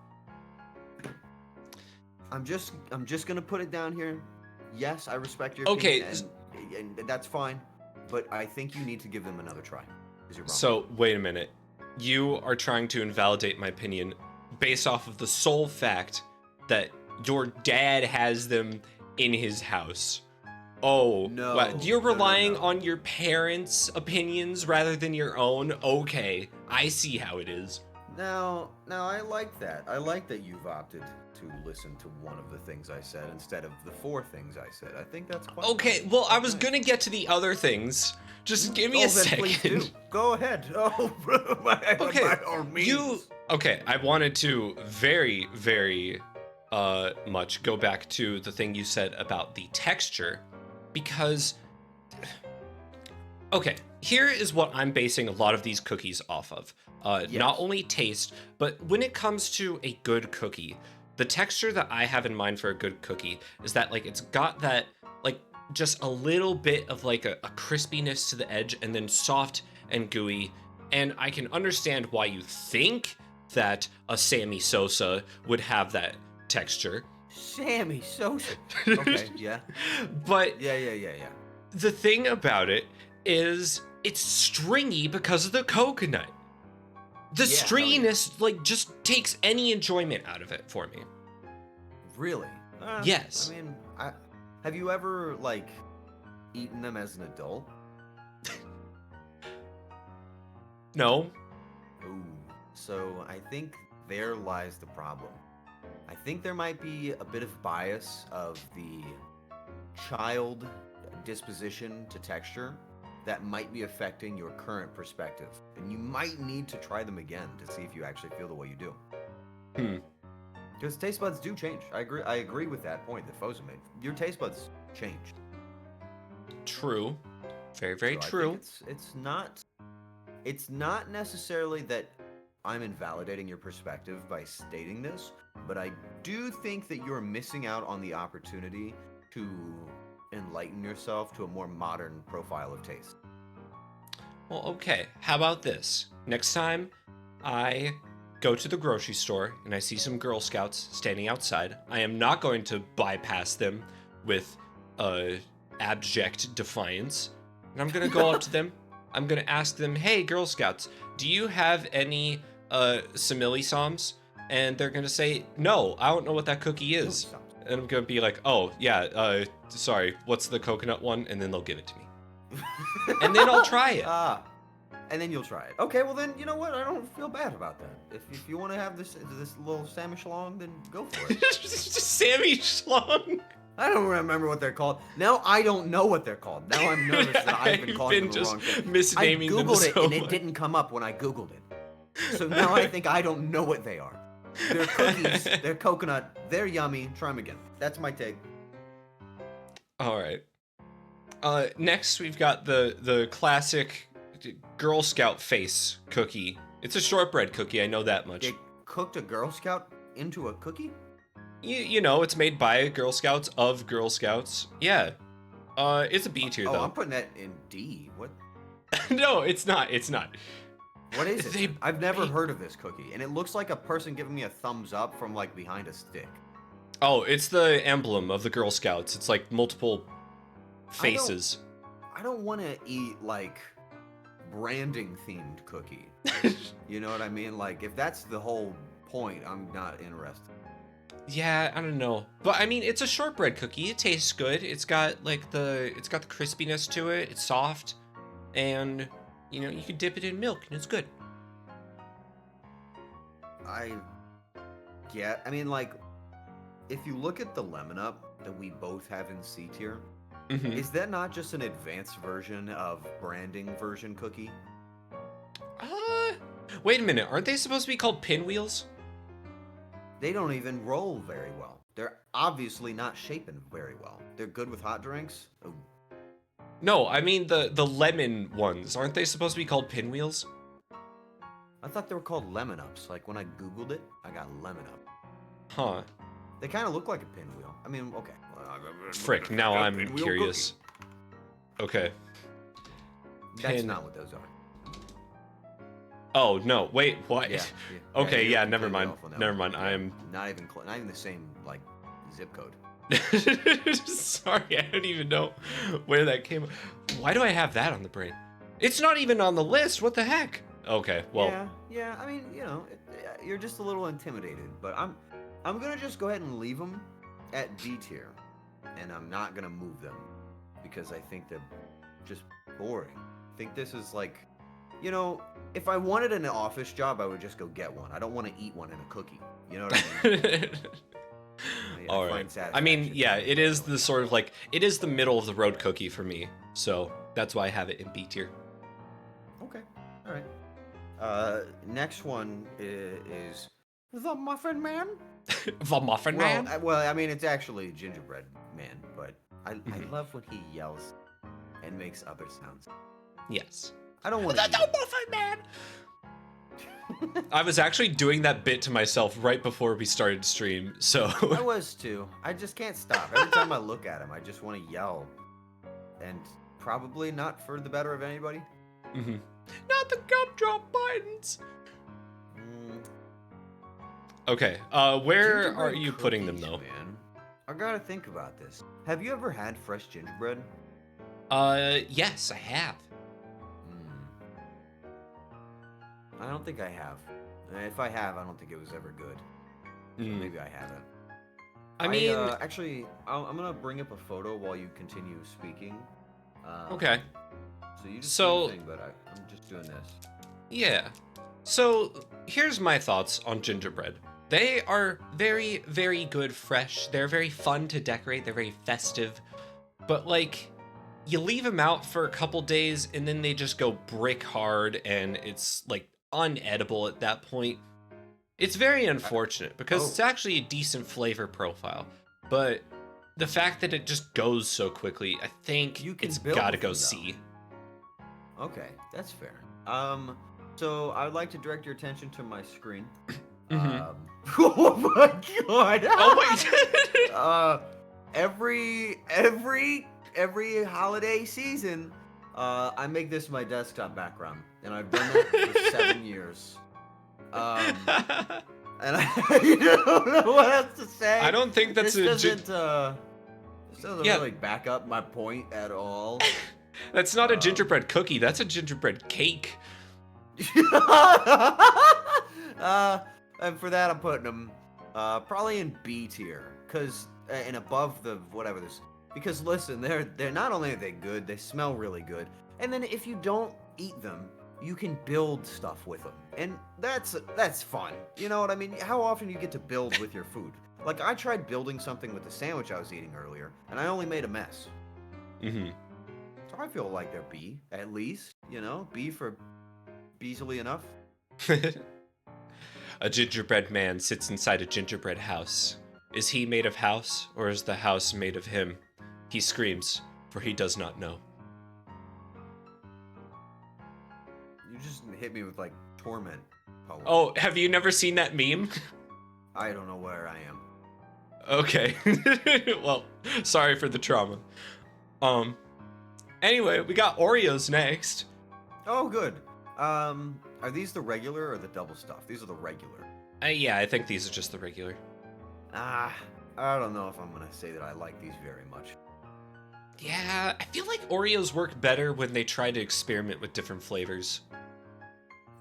I'm just gonna put it down here. Yes, I respect your Okay, opinion, and that's fine. But I think you need to give them another try. 'Cause you're wrong. So, wait a minute. You are trying to invalidate my opinion based off of the sole fact that your dad has them in his house. Oh, No, wow. You're no, no, relying no. on your parents' opinions rather than your own? Okay, I see how it is. Now I like that. I like that you've opted to listen to one of the things I said instead of the 4 things I said. I think that's quite Okay, nice. well, I Quite was nice. gonna get to the other things. Just give me a then please do. second. Go ahead. Oh, by all means. Okay, I wanted to very, very much go back to the thing you said about the texture, because okay, here is what I'm basing a lot of these cookies off of. Yes. Not only taste, but when it comes to a good cookie, the texture that I have in mind for a good cookie is that like it's got that like just a little bit of like a crispiness to the edge, and then soft and gooey. And I can understand why you think that a Sammy Sosa would have that texture. Sammy Sosa. Okay, yeah. But Yeah. the thing about it is it's stringy because of the coconut. The Yeah, hell stringiness like just takes any enjoyment out of it for me. Really? Yes. I mean, have you ever like eaten them as an adult? No. Ooh. So I think there lies the problem. I think there might be a bit of bias of the child disposition to texture that might be affecting your current perspective. And you might need to try them again to see if you actually feel the way you do. Because taste buds do change. I agree with that point that Fosa made. Your taste buds change. True. Very, very So I true. think it's not necessarily that I'm invalidating your perspective by stating this, but I do think that you're missing out on the opportunity to enlighten yourself to a more modern profile of taste. Well, okay. How about this? Next time I go to the grocery store and I see some Girl Scouts standing outside, I am not going to bypass them with abject defiance. And I'm going to go up to them. I'm going to ask them, "Hey, Girl Scouts, do you have any simili-soms?" And they're going to say, "No, I don't know what that cookie is." And I'm going to be like, "Oh, yeah, sorry, what's the coconut one?" And then they'll give it to me. And then I'll try it. And then you'll try it. Okay, well then, you know what? I don't feel bad about that. If you want to have this little Sammy Schlong, then go for it. Sammy Schlong. I don't remember what they're called. Now I don't know what they're called. Now I'm nervous that I've been calling them the wrong thing. Misnaming I them googled it so and it much. didn't come up when I googled it. So now I think I don't know what they are. They're cookies. They're coconut. They're yummy. Try them again. That's my take. All right. Next we've got the classic Girl Scout face cookie. It's a shortbread cookie. I know that much. They cooked a Girl Scout into a cookie? You know, it's made by Girl Scouts of Girl Scouts. Yeah. It's a B tier though. I'm putting that in D. What? No, it's not. It's not. What is it? I've never heard of this cookie, and it looks like a person giving me a thumbs up from like behind a stick. Oh, it's the emblem of the Girl Scouts. It's like multiple faces. I don't want to eat like branding themed cookie. You know what I mean? Like if that's the whole point, I'm not interested. Yeah, I don't know. But I mean, it's a shortbread cookie. It tastes good. It's got the crispiness to it. It's soft. And you know, you can dip it in milk and it's good. I mean, like, if you look at the Lemon Up that we both have in C tier, is that not just an advanced version of branding version cookie? Wait a minute. Aren't they supposed to be called pinwheels? They don't even roll very well. They're obviously not shaping very well. They're good with hot drinks. Oh. No, I mean the lemon ones. Aren't they supposed to be called pinwheels? I thought they were called Lemon Ups. Like when I googled it, I got Lemon Up. Huh. They kind of look like a pinwheel. I mean, okay. Frick, now I'm curious. Cookie. Okay. That's not what those are. Oh, no. Wait, what? Yeah. Okay, yeah, you're never completely mind. off on that Never one. mind. I am not even the same like zip code. sorry, I don't even know where that came from. Why do I have that on the brain? It's not even on the list. What the heck? Okay, well. Yeah. I mean, you know, you're just a little intimidated, but I'm gonna just go ahead and leave them at D tier, and I'm not gonna move them because I think they're just boring. I think this is like, you know, if I wanted an office job, I would just go get one. I don't want to eat one in a cookie. You know what I mean? All right. I mean, yeah, it is the sort of like, it is the middle of the road cookie for me. So that's why I have it in B tier. Okay. All right. Next one is the Muffin Man. The Muffin Man? Well, I mean, it's actually Gingerbread Man, but I love when he yells and makes other sounds. Yes. I don't want to. The Muffin Man! I was actually doing that bit to myself right before we started stream, so. I was too. I just can't stop. Every time I look at him, I just want to yell and probably not for the better of anybody. Mm-hmm. Not the gumdrop Bidens. Mm, Okay. Where are gingerbread you putting them cookies, though? man. I gotta think about this. Have you ever had fresh gingerbread? Yes, I have. Mm, I don't think I have. If I have, I don't think it was ever good. So Mm. maybe I haven't. I mean, Actually, I'm gonna bring up a photo while you continue speaking. okay. So you just do your So, thing, but I'm just doing this. yeah. So, here's my thoughts on gingerbread. They are very, very good fresh. They're very fun to decorate. They're very festive. But, like, you leave them out for a couple days and then they just go brick hard and it's, like, unedible at that point. It's very unfortunate because Oh, it's actually a decent flavor profile. But the fact that it just goes so quickly, I think you can it's build gotta with go them, C. though. Okay, that's fair. So I would like to direct your attention to my screen. Mm-hmm. Oh my god! Oh, wait. uh, every holiday season, I make this my desktop background, and I've done that for 7 years. And I don't know what else to say. I don't think that's This a doesn't yeah. really back up my point at all. That's not a Um, gingerbread cookie. That's a gingerbread cake. And for that, I'm putting them probably in B tier, cause and above the whatever this. Because listen, they're not only are they good, they smell really good, and then if you don't eat them, you can build stuff with them, and that's fun. You know what I mean? How often do you get to build with your food? Like I tried building something with the sandwich I was eating earlier, and I only made a mess. Mm-hmm. So I feel like they're B at least. You know, B for Beasley enough. A gingerbread man sits inside a gingerbread house. Is he made of house, or is the house made of him? He screams, for he does not know. You just hit me with like torment poem. Oh, have you never seen that meme? I don't know where I am. Okay. Well, sorry for the trauma. Anyway, we got Oreos next. Oh, good. Are these the regular or the double stuff? These are the regular. Yeah, I think these are just the regular. Ah, I don't know if I'm gonna say that I like these very much. Yeah, I feel like Oreos work better when they try to experiment with different flavors.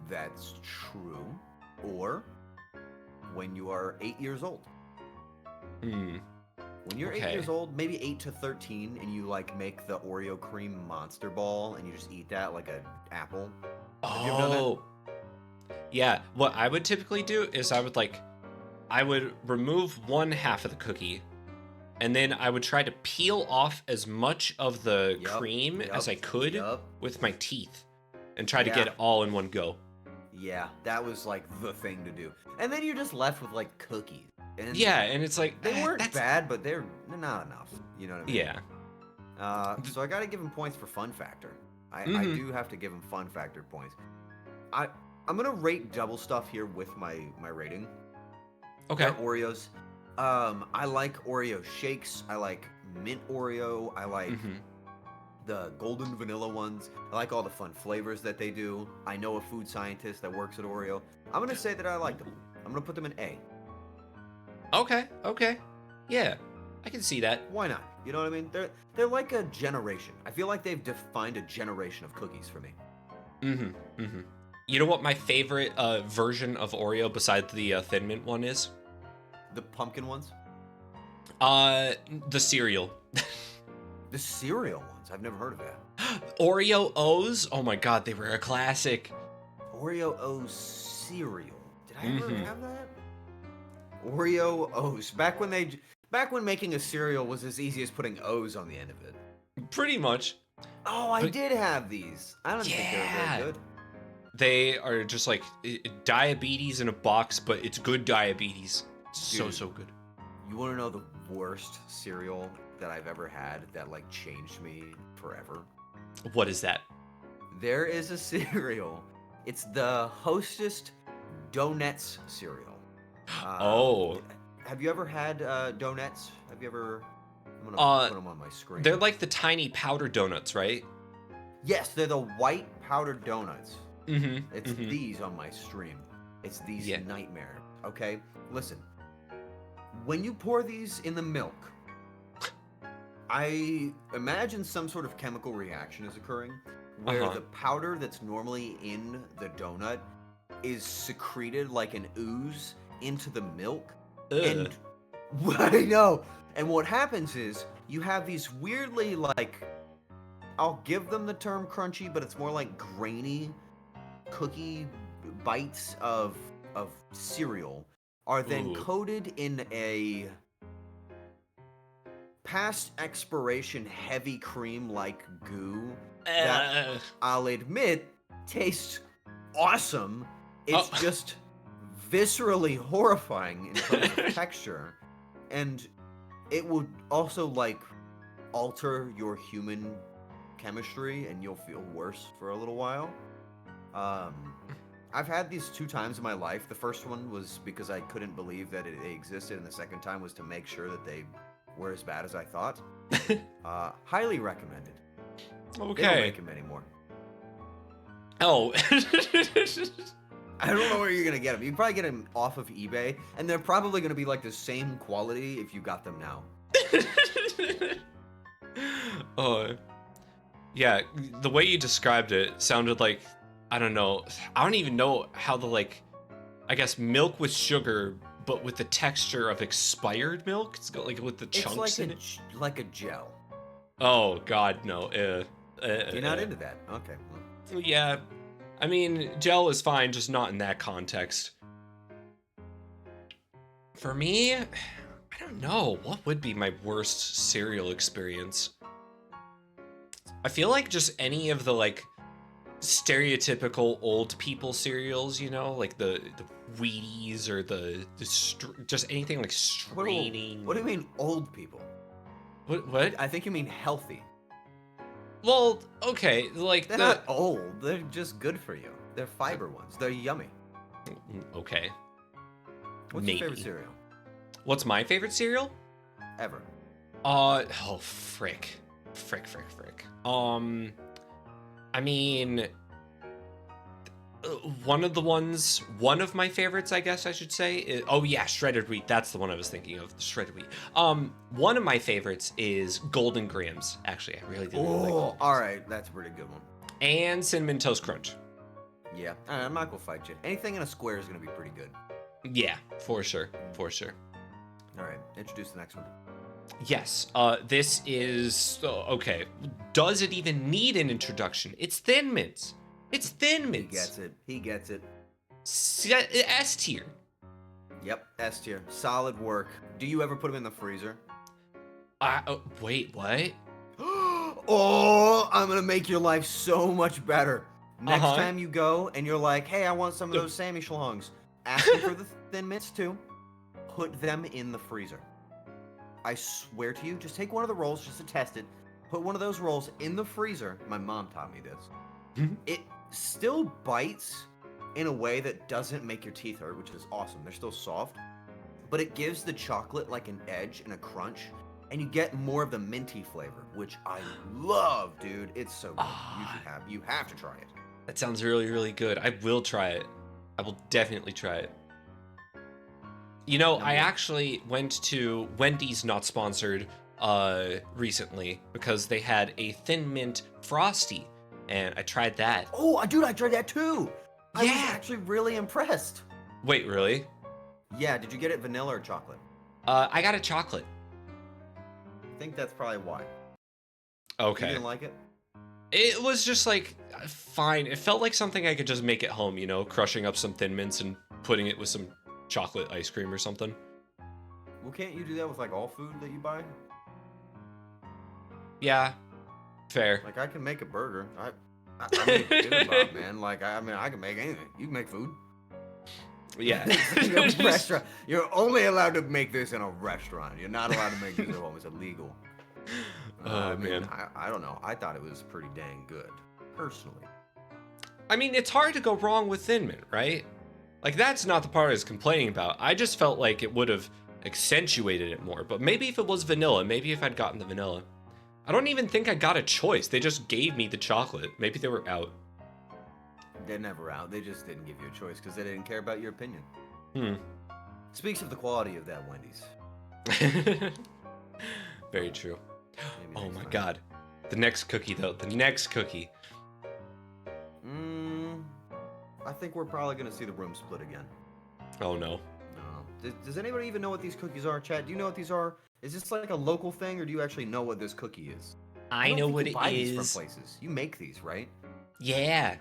That's true. Or when you are 8 years old. Hmm. When you're 8 Okay. years old, maybe 8 to 13, and you like make the Oreo cream monster ball, and you just eat that like an apple. Have you ever done that? Oh. Yeah, what I would typically do is I would remove one half of the cookie, and then I would try to peel off as much of the Yup, cream as I yup, could yup. with my teeth and try to Yeah. get it all in one go. Yeah, that was like the thing to do. And then you're just left with like cookies. And Yeah, and it's like they weren't that's bad, but they're not enough. You know what I mean? yeah. So I gotta give him points for fun factor. I Mhm. do have to give him fun factor points. I'm gonna rate double stuff here with my rating. Okay. They're Oreos. I like Oreo shakes. I like mint Oreo. I like Mhm. the golden vanilla ones. I like all the fun flavors that they do. I know a food scientist that works at Oreo. I'm gonna say that I like them. I'm gonna put them in A. Okay. Yeah. I can see that. Why not? You know what I mean? They're like a generation. I feel like they've defined a generation of cookies for me. Mm-hmm. You know what my favorite version of Oreo besides the Thin Mint one is? The pumpkin ones, The cereal. the cereal ones. I've never heard of that. Oreo O's. Oh my god, they were a classic. Oreo O's cereal. Did I ever Mhm. have that? Oreo O's. Back when making a cereal was as easy as putting O's on the end of it. Pretty much. Oh, I But- did have these. I don't think they were Yeah. very good. They are just like diabetes in a box, but it's good diabetes. Dude. So good. You want to know the worst cereal that I've ever had that like changed me forever? What is that? There is a cereal. It's the Hostess Donuts cereal. Oh. Have you ever had donuts? Have you ever I'm gonna Uh, put them on my screen. they're like the tiny powder donuts, right? Yes, they're the white powdered donuts. Mm-hmm. It's Mm-hmm. these on my stream. It's these Yeah. nightmare. Okay, listen. When you pour these in the milk, I imagine some sort of chemical reaction is occurring where Uh-huh. the powder that's normally in the donut is secreted like an ooze into the milk. Ugh. And I know. And what happens is you have these weirdly like, I'll give them the term crunchy, but it's more like grainy cookie bites of cereal are then Ooh. coated in a past expiration heavy cream like goo that Uh, I'll admit tastes awesome. It's Oh. just viscerally horrifying in terms of texture, and it would also like alter your human chemistry and you'll feel worse for a little while. I've had these 2 times in my life. The first one was because I couldn't believe that they existed, and the second time was to make sure that they were as bad as I thought. Highly recommended. They don't Okay. make them anymore. Oh. I don't know where you're gonna get them. You can probably get them off of eBay, and they're probably gonna be like the same quality if you got them now. Oh. Yeah, the way you described it sounded like, I don't know. I don't even know how the, like, I guess milk with sugar, but with the texture of expired milk. It's got like with the It's chunks like in it. like a gel. Oh God, no. You're not into that, okay? Well, Yeah, I mean, gel is fine, just not in that context. For me, I don't know. What would be my worst cereal experience? I feel like just any of the like stereotypical old people cereals, you know, like the Wheaties or just anything like straining. What do you mean, old people? What? I think you mean healthy. Well, okay, like They're not old. They're just good for you. They're fiber ones. They're yummy. Okay. What's Maybe. your favorite cereal? What's my favorite cereal? Ever. Oh, frick. I mean, one of my favorites, I guess I should say. Oh yeah, shredded wheat. That's the one I was thinking of. Shredded wheat. One of my favorites is Golden Grahams. Actually, I really do. Oh, all right. That's a pretty good one. And Cinnamon Toast Crunch. Yeah. All right, I'm not gonna fight you. Anything in a square is gonna be pretty good. Yeah, for sure. All right. Introduce the next one. Yes, this is okay. Does it even need an introduction? It's Thin Mints. It's Thin Mints. He gets it. S tier. Yep. S tier. Solid work. Do you ever put them in the freezer? Wait, what? Oh, I'm gonna make your life so much better. Next Uh-huh. time you go and you're like, hey, I want some of those Sammy Schlongs. Ask them for the Thin Mints too. Put them in the freezer. I swear to you, just take one of the rolls just to test it. Put one of those rolls in the freezer. My mom taught me this. Mhm. It still bites in a way that doesn't make your teeth hurt, which is awesome. They're still soft, but it gives the chocolate like an edge and a crunch, and you get more of the minty flavor, which I love, dude. It's so good. You have to try it. That sounds really, really good. I will try it. I will definitely try it. You know, I actually went to Wendy's, not sponsored, recently because they had a Thin Mint Frosty, and I tried that. Oh, dude, I tried that too. I was Yeah. actually really impressed. Wait, really? Yeah, did you get it vanilla or chocolate? I got a chocolate. I think that's probably why. Okay. You didn't like it? It was just like fine. It felt like something I could just make at home, you know, crushing up some Thin Mints and putting it with some chocolate ice cream or something. Well, can't you do that with like all food that you buy? Yeah, fair. Like I can make a burger. I make bibimbap, man. Like I mean, I can make anything. You can make food. Yeah. You're a restaurant. You're only allowed to make this in a restaurant. You're not allowed to make this at home. It's illegal. Oh, man. I don't know. I thought it was pretty dang good, personally. I mean, it's hard to go wrong with Thin Mint, right? Like, that's not the part I was complaining about. I just felt like it would have accentuated it more. But maybe if it was vanilla, maybe if I'd gotten the vanilla. I don't even think I got a choice. They just gave me the chocolate. Maybe they were out. They're never out. They just didn't give you a choice because they didn't care about your opinion. Hmm. Speaks of the quality of that Wendy's. Very true. Maybe Oh next my time. god. The next cookie, though. The next cookie. I think we're probably going to see the room split again. Oh no. No. Does anybody even know what these cookies are, Chad? Do you know what these are? Is this like a local thing, or do you actually know what this cookie is? I don't know think what you it buy these is. from places. You make these, right? Yeah.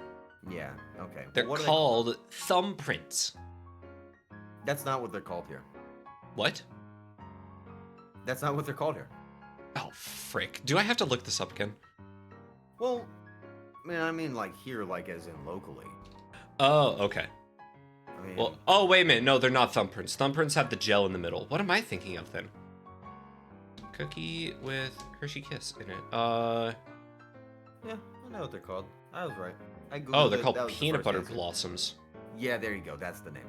Yeah. Okay. They're What are called thumbprints. That's not what they're called here. What? That's not what they're called here. Oh, frick. Do I have to look this up again? Well, man, I mean like here, like as in locally. Oh, okay. I mean, Well, oh, wait a minute. No, they're not thumbprints. Thumbprints have the gel in the middle. What am I thinking of then? Cookie with Hershey Kiss in it. yeah, I know what they're called. I was right. I Googled Oh, they're it. called That was the peanut first butter answer. blossoms. Yeah, there you go. That's the name.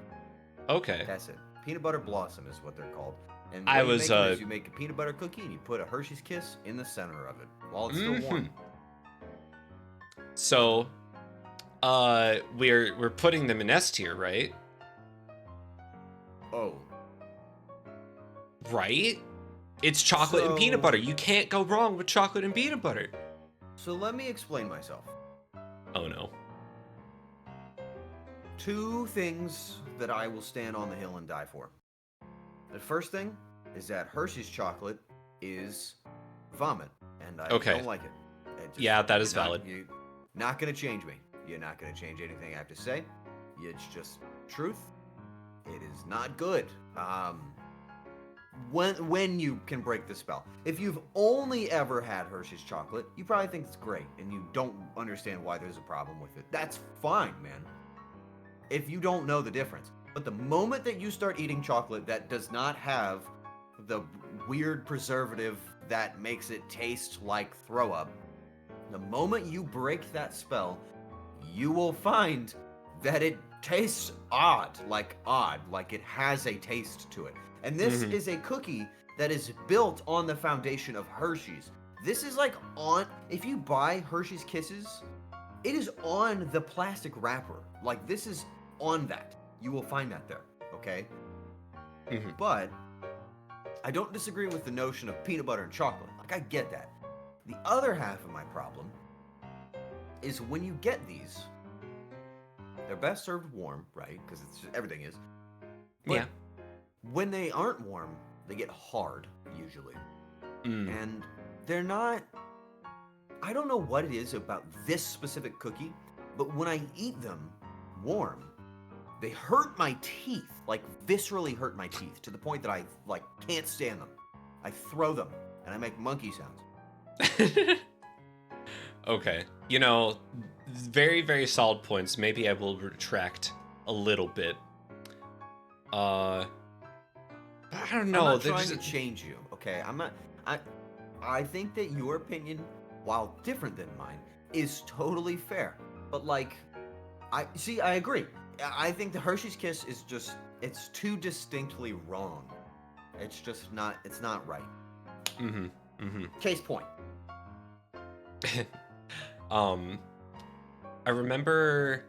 Okay. That's it. Peanut butter blossom is what they're called. And I what was, you make is you make a peanut butter cookie and you put a Hershey's Kiss in the center of it while it's still warm. So, we're putting them in S tier, right? Oh, Right? It's chocolate and peanut So- butter. You can't go wrong with chocolate and peanut butter. so let me explain myself. Oh no. Two things that I will stand on the hill and die for. The first thing is that Hershey's chocolate is vomit, and I Okay. don't like it. Yeah, that is you're not- valid. You're not gonna change me. You're not gonna change anything I have to say. It's just truth. It is not good. When you can break the spell. If you've only ever had Hershey's chocolate, you probably think it's great, and you don't understand why there's a problem with it. That's fine, man. If you don't know the difference. But the moment that you start eating chocolate that does not have the weird preservative that makes it taste like throw up, the moment you break that spell, you will find that it tastes odd, like it has a taste to it. And this Mhm. is a cookie that is built on the foundation of Hershey's. This is like if you buy Hershey's Kisses, it is on the plastic wrapper. Like this is on that. You will find that there, okay? Mhm. But I don't disagree with the notion of peanut butter and chocolate. Like I get that. The other half of my problem is when you get these, they're best served warm, right? Because it's everything is. But Yeah. when they aren't warm, they get hard usually. Mm. And they're not. I don't know what it is about this specific cookie, but when I eat them warm, they hurt my teeth, like viscerally hurt my teeth to the point that I like can't stand them. I throw them and I make monkey sounds. Okay. You know, very, very solid points. Maybe I will retract a little bit. But I don't know. I'm not they're trying just- to change you, okay? I'm not. I think that your opinion, while different than mine, is totally fair. But like, I agree. I think the Hershey's Kiss is it's too distinctly wrong. It's just not. It's not right. Mhm. Mhm. Case point. I remember,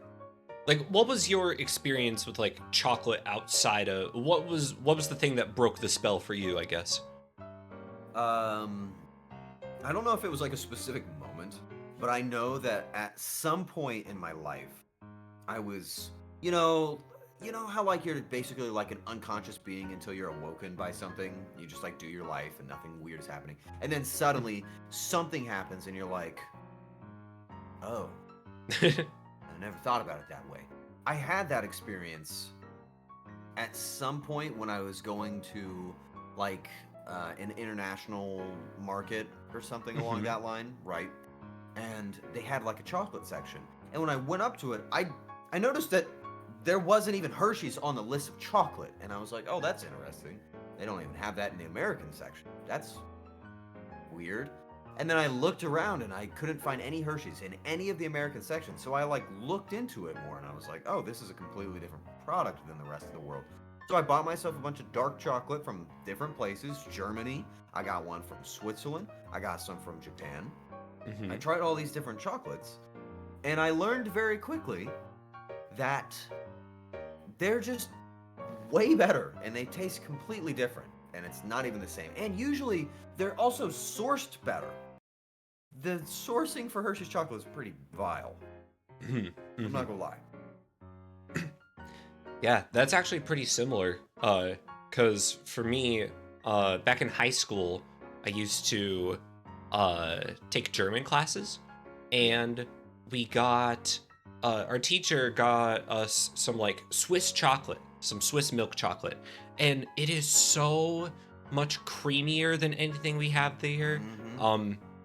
like, what was your experience with like chocolate outside of what was the thing that broke the spell for you, I guess? I don't know if it was like a specific moment, but I know that at some point in my life, I was, you know how like you're basically like an unconscious being until you're awoken by something. You just like do your life and nothing weird is happening, and then suddenly something happens and you're like, oh, I never thought about it that way. I had that experience at some point when I was going to like an international market or something along Mhm. that line, right? And they had like a chocolate section. And when I went up to it, I noticed that there wasn't even Hershey's on the list of chocolate. And I was like, oh, that's interesting. They don't even have that in the American section. That's weird. And then I looked around and I couldn't find any Hershey's in any of the American sections. So I like looked into it more and I was like, oh, this is a completely different product than the rest of the world. So I bought myself a bunch of dark chocolate from different places. Germany. I got one from Switzerland. I got some from Japan. I tried all these different chocolates, and I learned very quickly that they're just way better, and they taste completely different, and it's not even the same. And usually, they're also sourced better. The sourcing for Hershey's chocolate is pretty vile. I'm not gonna lie. Yeah, that's actually pretty similar. Cause for me, back in high school, I used to take German classes, and we got our teacher got us some like Swiss chocolate, some Swiss milk chocolate, and it is so much creamier than anything we have there.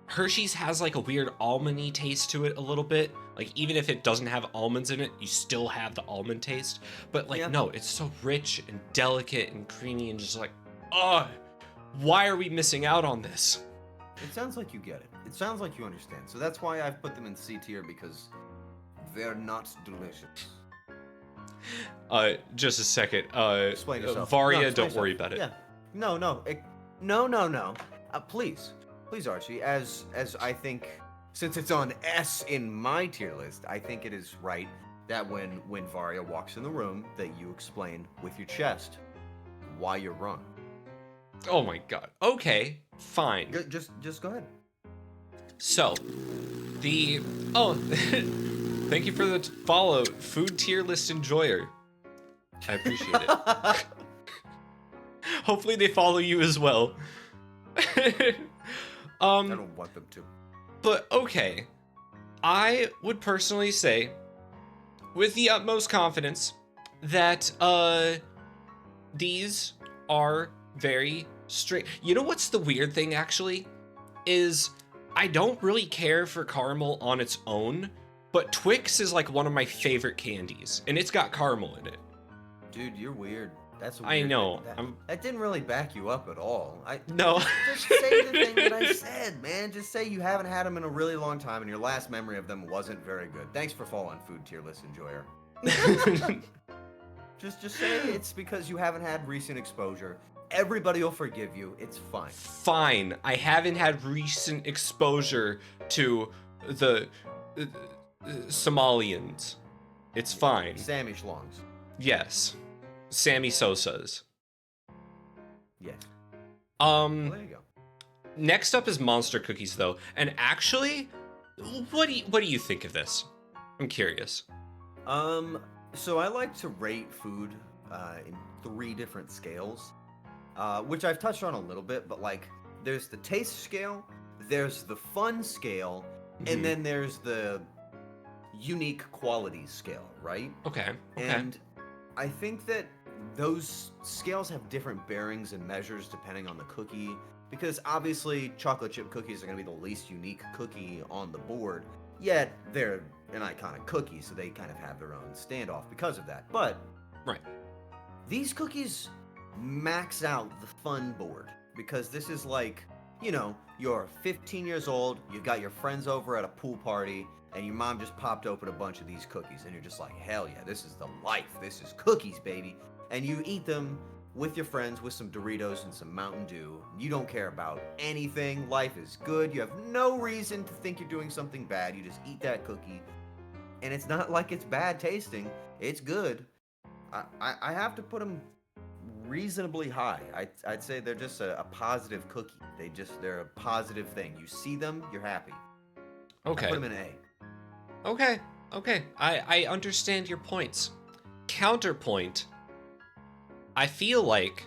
Hershey's has like a weird almondy taste to it a little bit. Like even if it doesn't have almonds in it, you still have the almond taste. But like no, it's so rich and delicate and creamy and just like, oh, why are we missing out on this? It sounds like you get it. It sounds like you understand. So that's why I've put them in C tier, because they're not delicious. Just a second. Explain yourself. Varia, No, don't worry about it. Yeah. No. No. Please, Archie. As I think, since it's on S in my tier list, I think it is right that when Varia walks in the room, that you explain with your chest why you're wrong. Oh my god. Okay, fine. Just go ahead. So, thank you for the follow, food tier list enjoyer. I appreciate it. Hopefully they follow you as well. I don't want them to. But okay, I would personally say, with the utmost confidence, that these are very straight. You know what's the weird thing actually? Is I don't really care for caramel on its own, but Twix is like one of my favorite candies, and it's got caramel in it. Dude, you're weird. That's a I weird know. thing. That didn't really back you up at all. No. Just say the thing that I said, man. Just say you haven't had them in a really long time, and your last memory of them wasn't very good. Thanks for following food tier list enjoyer. Just say it's because you haven't had recent exposure. Everybody will forgive you. It's fine. Fine. I haven't had recent exposure to the Somalians. It's fine. Sammy Schlongs. Yes. Sammy Sosa's. Yeah. Well, there you go. Next up is Monster Cookies, though. And actually, what do you think of this? I'm curious. So I like to rate food in 3 different scales, which I've touched on a little bit, but like there's the taste scale, there's the fun scale, and then there's the unique quality scale, right? Okay. And I think that those scales have different bearings and measures depending on the cookie, because obviously chocolate chip cookies are going to be the least unique cookie on the board, yet they're an iconic cookie, so they kind of have their own standoff because of that. But right, these cookies max out the fun board, because this is like, you know, you're 15 years old, you've got your friends over at a pool party, and your mom just popped open a bunch of these cookies, and you're just like, hell yeah, this is the life. This is cookies, baby. And you eat them with your friends with some Doritos and some Mountain Dew. You don't care about anything. Life is good. You have no reason to think you're doing something bad. You just eat that cookie. And it's not like it's bad tasting. It's good. I have to put them reasonably high. I'd say they're just a positive cookie. They're a positive thing. You see them, you're happy. Okay. I put them in an A. Okay. I understand your points. Counterpoint. I feel like,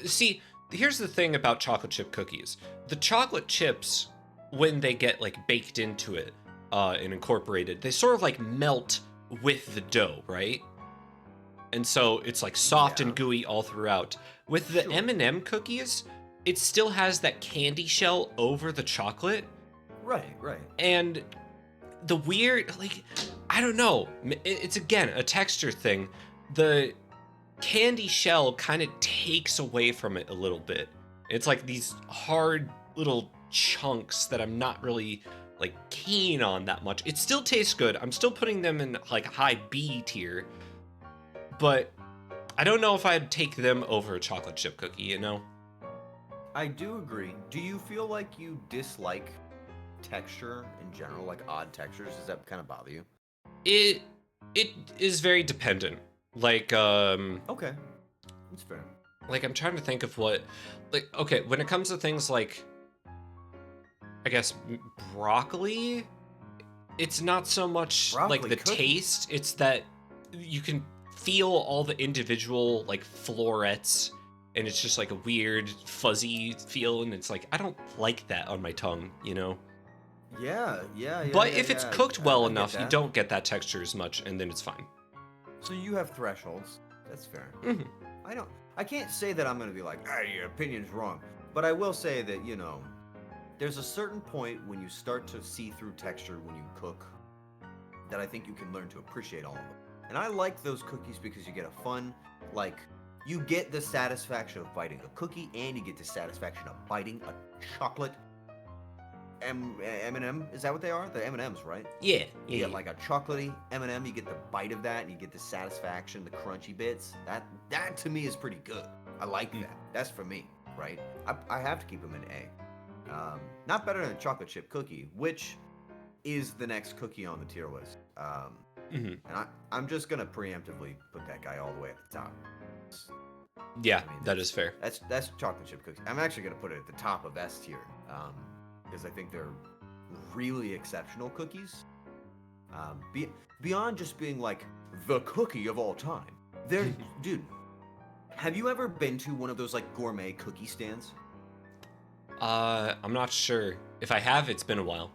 see, here's the thing about chocolate chip cookies. The chocolate chips, when they get like baked into it and incorporated, they sort of like melt with the dough, right? And so it's like soft and gooey all throughout. With the M&M cookies, it still has that candy shell over the chocolate. Right. And the weird, like, I don't know. It's again a texture thing. The candy shell kind of takes away from it a little bit. It's like these hard little chunks that I'm not really like keen on that much. It still tastes good. I'm still putting them in like high B tier. But I don't know if I'd take them over a chocolate chip cookie, you know? I do agree. Do you feel like you dislike texture in general, like odd textures? Does that kind of bother you? It it is very dependent. Like Okay, that's fair. like I'm trying to think of what like okay, when it comes to things like I guess broccoli, it's not so much like Broccoli the cookie. taste, it's that you can feel all the individual like florets and it's just like a weird fuzzy feel and it's like I don't like that on my tongue, you know? But if it's Yeah. cooked well I get enough, you that. don't get that texture as much and then it's fine. So you have thresholds. That's fair. Mhm. I don't. I can't say that I'm gonna be like, ah, your opinion's wrong. But I will say that there's a certain point when you start to see through texture when you cook that I think you can learn to appreciate all of them. And I like those cookies because you get a fun, like, you get the satisfaction of biting a cookie and you get the satisfaction of biting a chocolate M&M. Is that what they are? The M&Ms, right? Yeah, You yeah, get like a chocolatey M&M. You get the bite of that, and you get the satisfaction, the crunchy bits. That to me is pretty good. I like Mm. that. That's for me, right? I have to keep them in A. Not better than a chocolate chip cookie, which is the next cookie on the tier list. Mhm. And I'm just gonna preemptively put that guy all the way at the top. Yeah, I mean, that is fair. that's chocolate chip cookies. I'm actually gonna put it at the top of S tier, because I think they're really exceptional cookies. Beyond just being like the cookie of all time, they're dude. Have you ever been to one of those like gourmet cookie stands? I'm not sure. If I have, it's been a while.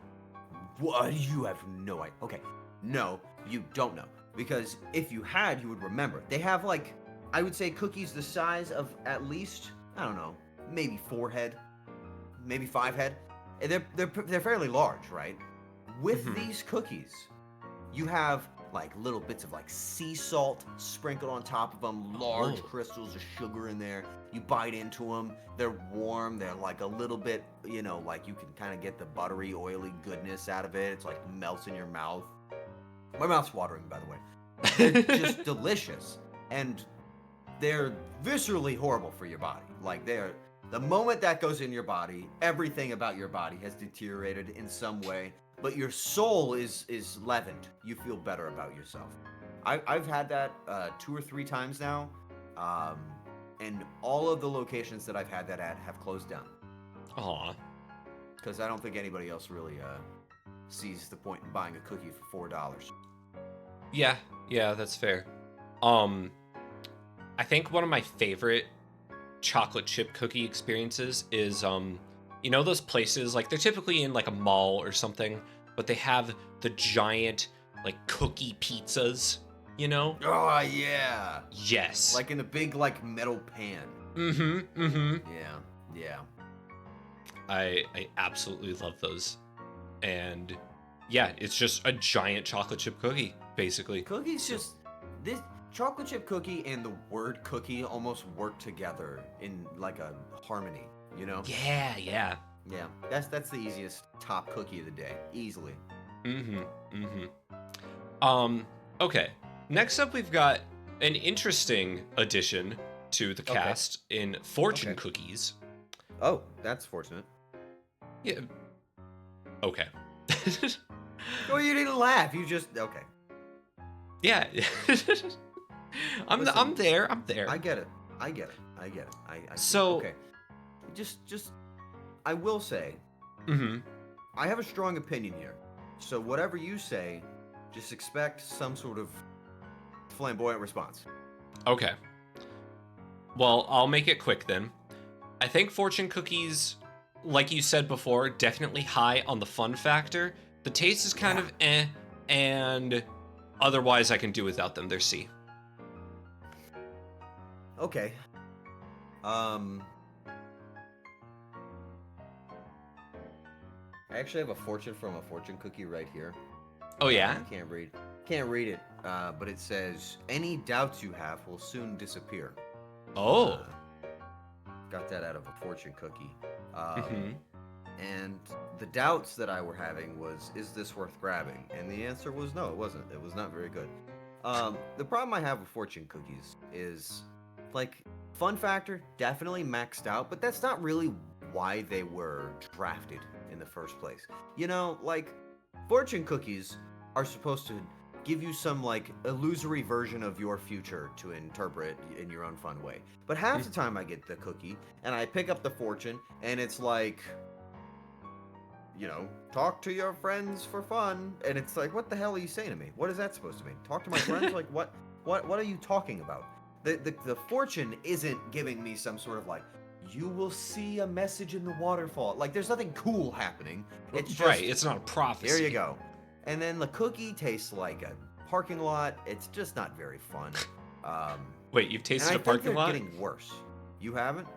What? You have no idea. Okay, no, you don't know because if you had, you would remember. They have like, I would say cookies the size of at least I don't know, maybe 4 head, maybe 5 head. And they're fairly large, right? With Mhm. these cookies, you have like little bits of like sea salt sprinkled on top of them, large Oh. crystals of sugar in there. You bite into them, they're warm, they're like a little bit, like you can kind of get the buttery, oily goodness out of it. It's like melts in your mouth. My mouth's watering, by the way. They're just delicious. And they're viscerally horrible for your body. Like the moment that goes in your body, everything about your body has deteriorated in some way, but your soul is leavened. You feel better about yourself. I've had that 2 or 3 times now, um, and all of the locations that I've had that at have closed down Aw. because I don't think anybody else really sees the point in buying a cookie for $4. Yeah, yeah, that's fair. Um, I think one of my favorite chocolate chip cookie experiences is you know those places like they're typically in like a mall or something, but they have the giant like cookie pizzas, you know? Oh yeah, Yes. like in a big like metal pan. Mm-hmm. Mm-hmm. Yeah, yeah. I absolutely love those. And yeah, it's just a giant chocolate chip cookie, basically. Cookies So just this chocolate chip cookie and the word cookie almost work together in like a harmony, you know? yeah, yeah. Yeah, that's the easiest top cookie of the day, easily. Mm-hmm. Mm-hmm. Okay. Next up we've got an interesting addition to the Okay. cast in fortune Okay. cookies. Oh, that's fortunate. Yeah. Okay. Oh, you didn't laugh. You just okay. yeah. I'm Listen, I'm there. I'm there. I get it. I get it. I get it. I see. So, Okay. Just I will say mhm. I have a strong opinion here. So whatever you say, just expect some sort of flamboyant response. Okay. Well, I'll make it quick then. I think fortune cookies, like you said before, definitely high on the fun factor. The taste is kind Yeah. of and otherwise I can do without them. They're C. Okay. Um, I actually have a fortune from a fortune cookie right here. Oh yeah? I can't read it, but it says, any doubts you have will soon disappear. Oh. Uh, got that out of a fortune cookie. Mhm. And the doubts that I were having was, is this worth grabbing? And the answer was no, it wasn't. It was not very good. The problem I have with fortune cookies is Like, fun factor, definitely maxed out, but that's not really why they were drafted in the first place. You know, like, fortune cookies are supposed to give you some, like, illusory version of your future to interpret in your own fun way. But half the time I get the cookie, and I pick up the fortune, and it's like, you know, talk to your friends for fun. And it's like, what the hell are you saying to me? What is that supposed to mean? Talk to my friends? Like, what are you talking about? The fortune isn't giving me some sort of like, you will see a message in the waterfall. Like, there's nothing cool happening. It's just, right, it's not a prophecy. there you go. And then the cookie tastes like a parking lot. It's just not very fun. Wait, you've tasted a parking lot? I think they're getting worse. You haven't?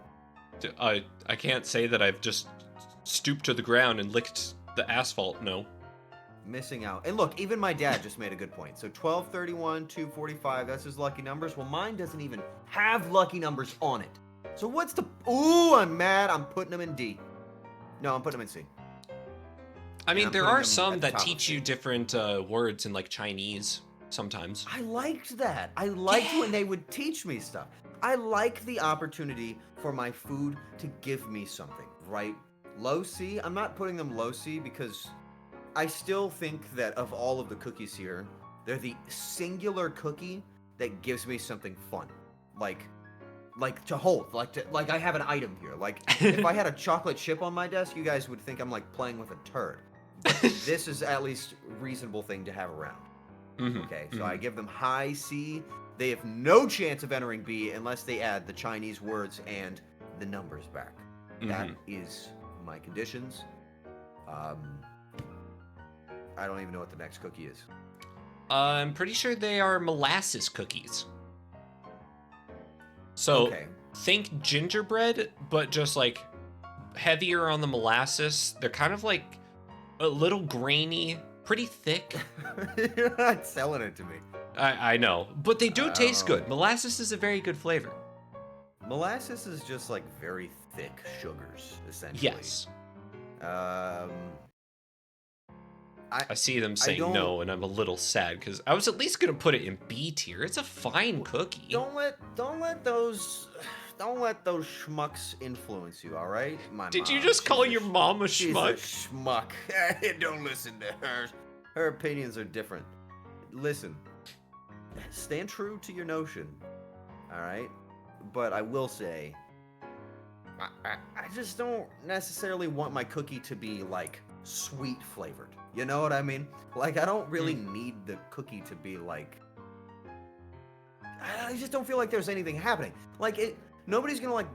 I can't say that I've just stooped to the ground and licked the asphalt, no. Missing out. And look, even my dad just made a good point. So 12, 31, 245, that's his lucky numbers. Well, mine doesn't even have lucky numbers on it. So what's the... Ooh, I'm mad. I'm putting them in D. No, I'm putting them in C. I mean, there are some that teach you different words in, like, Chinese sometimes. I liked that. I liked when they would teach me stuff. I like the opportunity for my food to give me something, right? Low C, I'm not putting them low C because I still think that of all of the cookies here, they're the singular cookie that gives me something fun. Like to hold, like I have an item here. Like, if I had a chocolate chip on my desk, you guys would think I'm like playing with a turd. But this is at least a reasonable thing to have around. Okay, so I give them high C. They have no chance of entering B unless they add the Chinese words and the numbers back. That is my conditions. I don't even know what the next cookie is. I'm pretty sure they are molasses cookies. So think gingerbread, but just like heavier on the molasses. They're kind of like a little grainy, pretty thick. You're not selling it to me. I know, but they do taste good. Molasses is a very good flavor. Molasses is just like very thick sugars, essentially. Yes. I see them saying no, and I'm a little sad because I was at least gonna put it in B tier. It's a fine cookie. Don't let those schmucks influence you. All right, Did you just call your mom a schmuck? She's a schmuck. Don't listen to her. Her opinions are different. Listen, stand true to your notion. All right, but I will say, I just don't necessarily want my cookie to be like sweet flavored. You know what I mean? Like, I don't really need the cookie to be like... I just don't feel like there's anything happening. Like, nobody's gonna, like,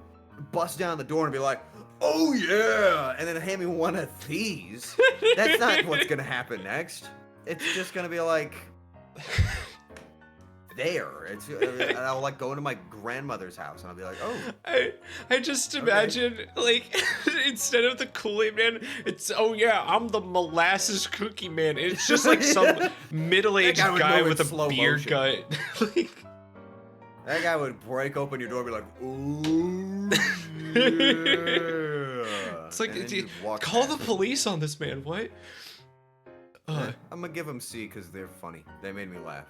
bust down the door and be like, oh, yeah, and then hand me one of these. That's not what's gonna happen next. It's just gonna be like... there. I'll, like, go into my grandmother's house and I'll be like, oh. I just imagine, like, instead of the Kool-Aid man, it's, oh yeah, I'm the molasses cookie man. It's just like some middle-aged guy with a beard gut. Like, that guy would break open your door and be like, ooh, yeah. It's like, call the police on this man, what? I'm gonna give them C because they're funny. They made me laugh.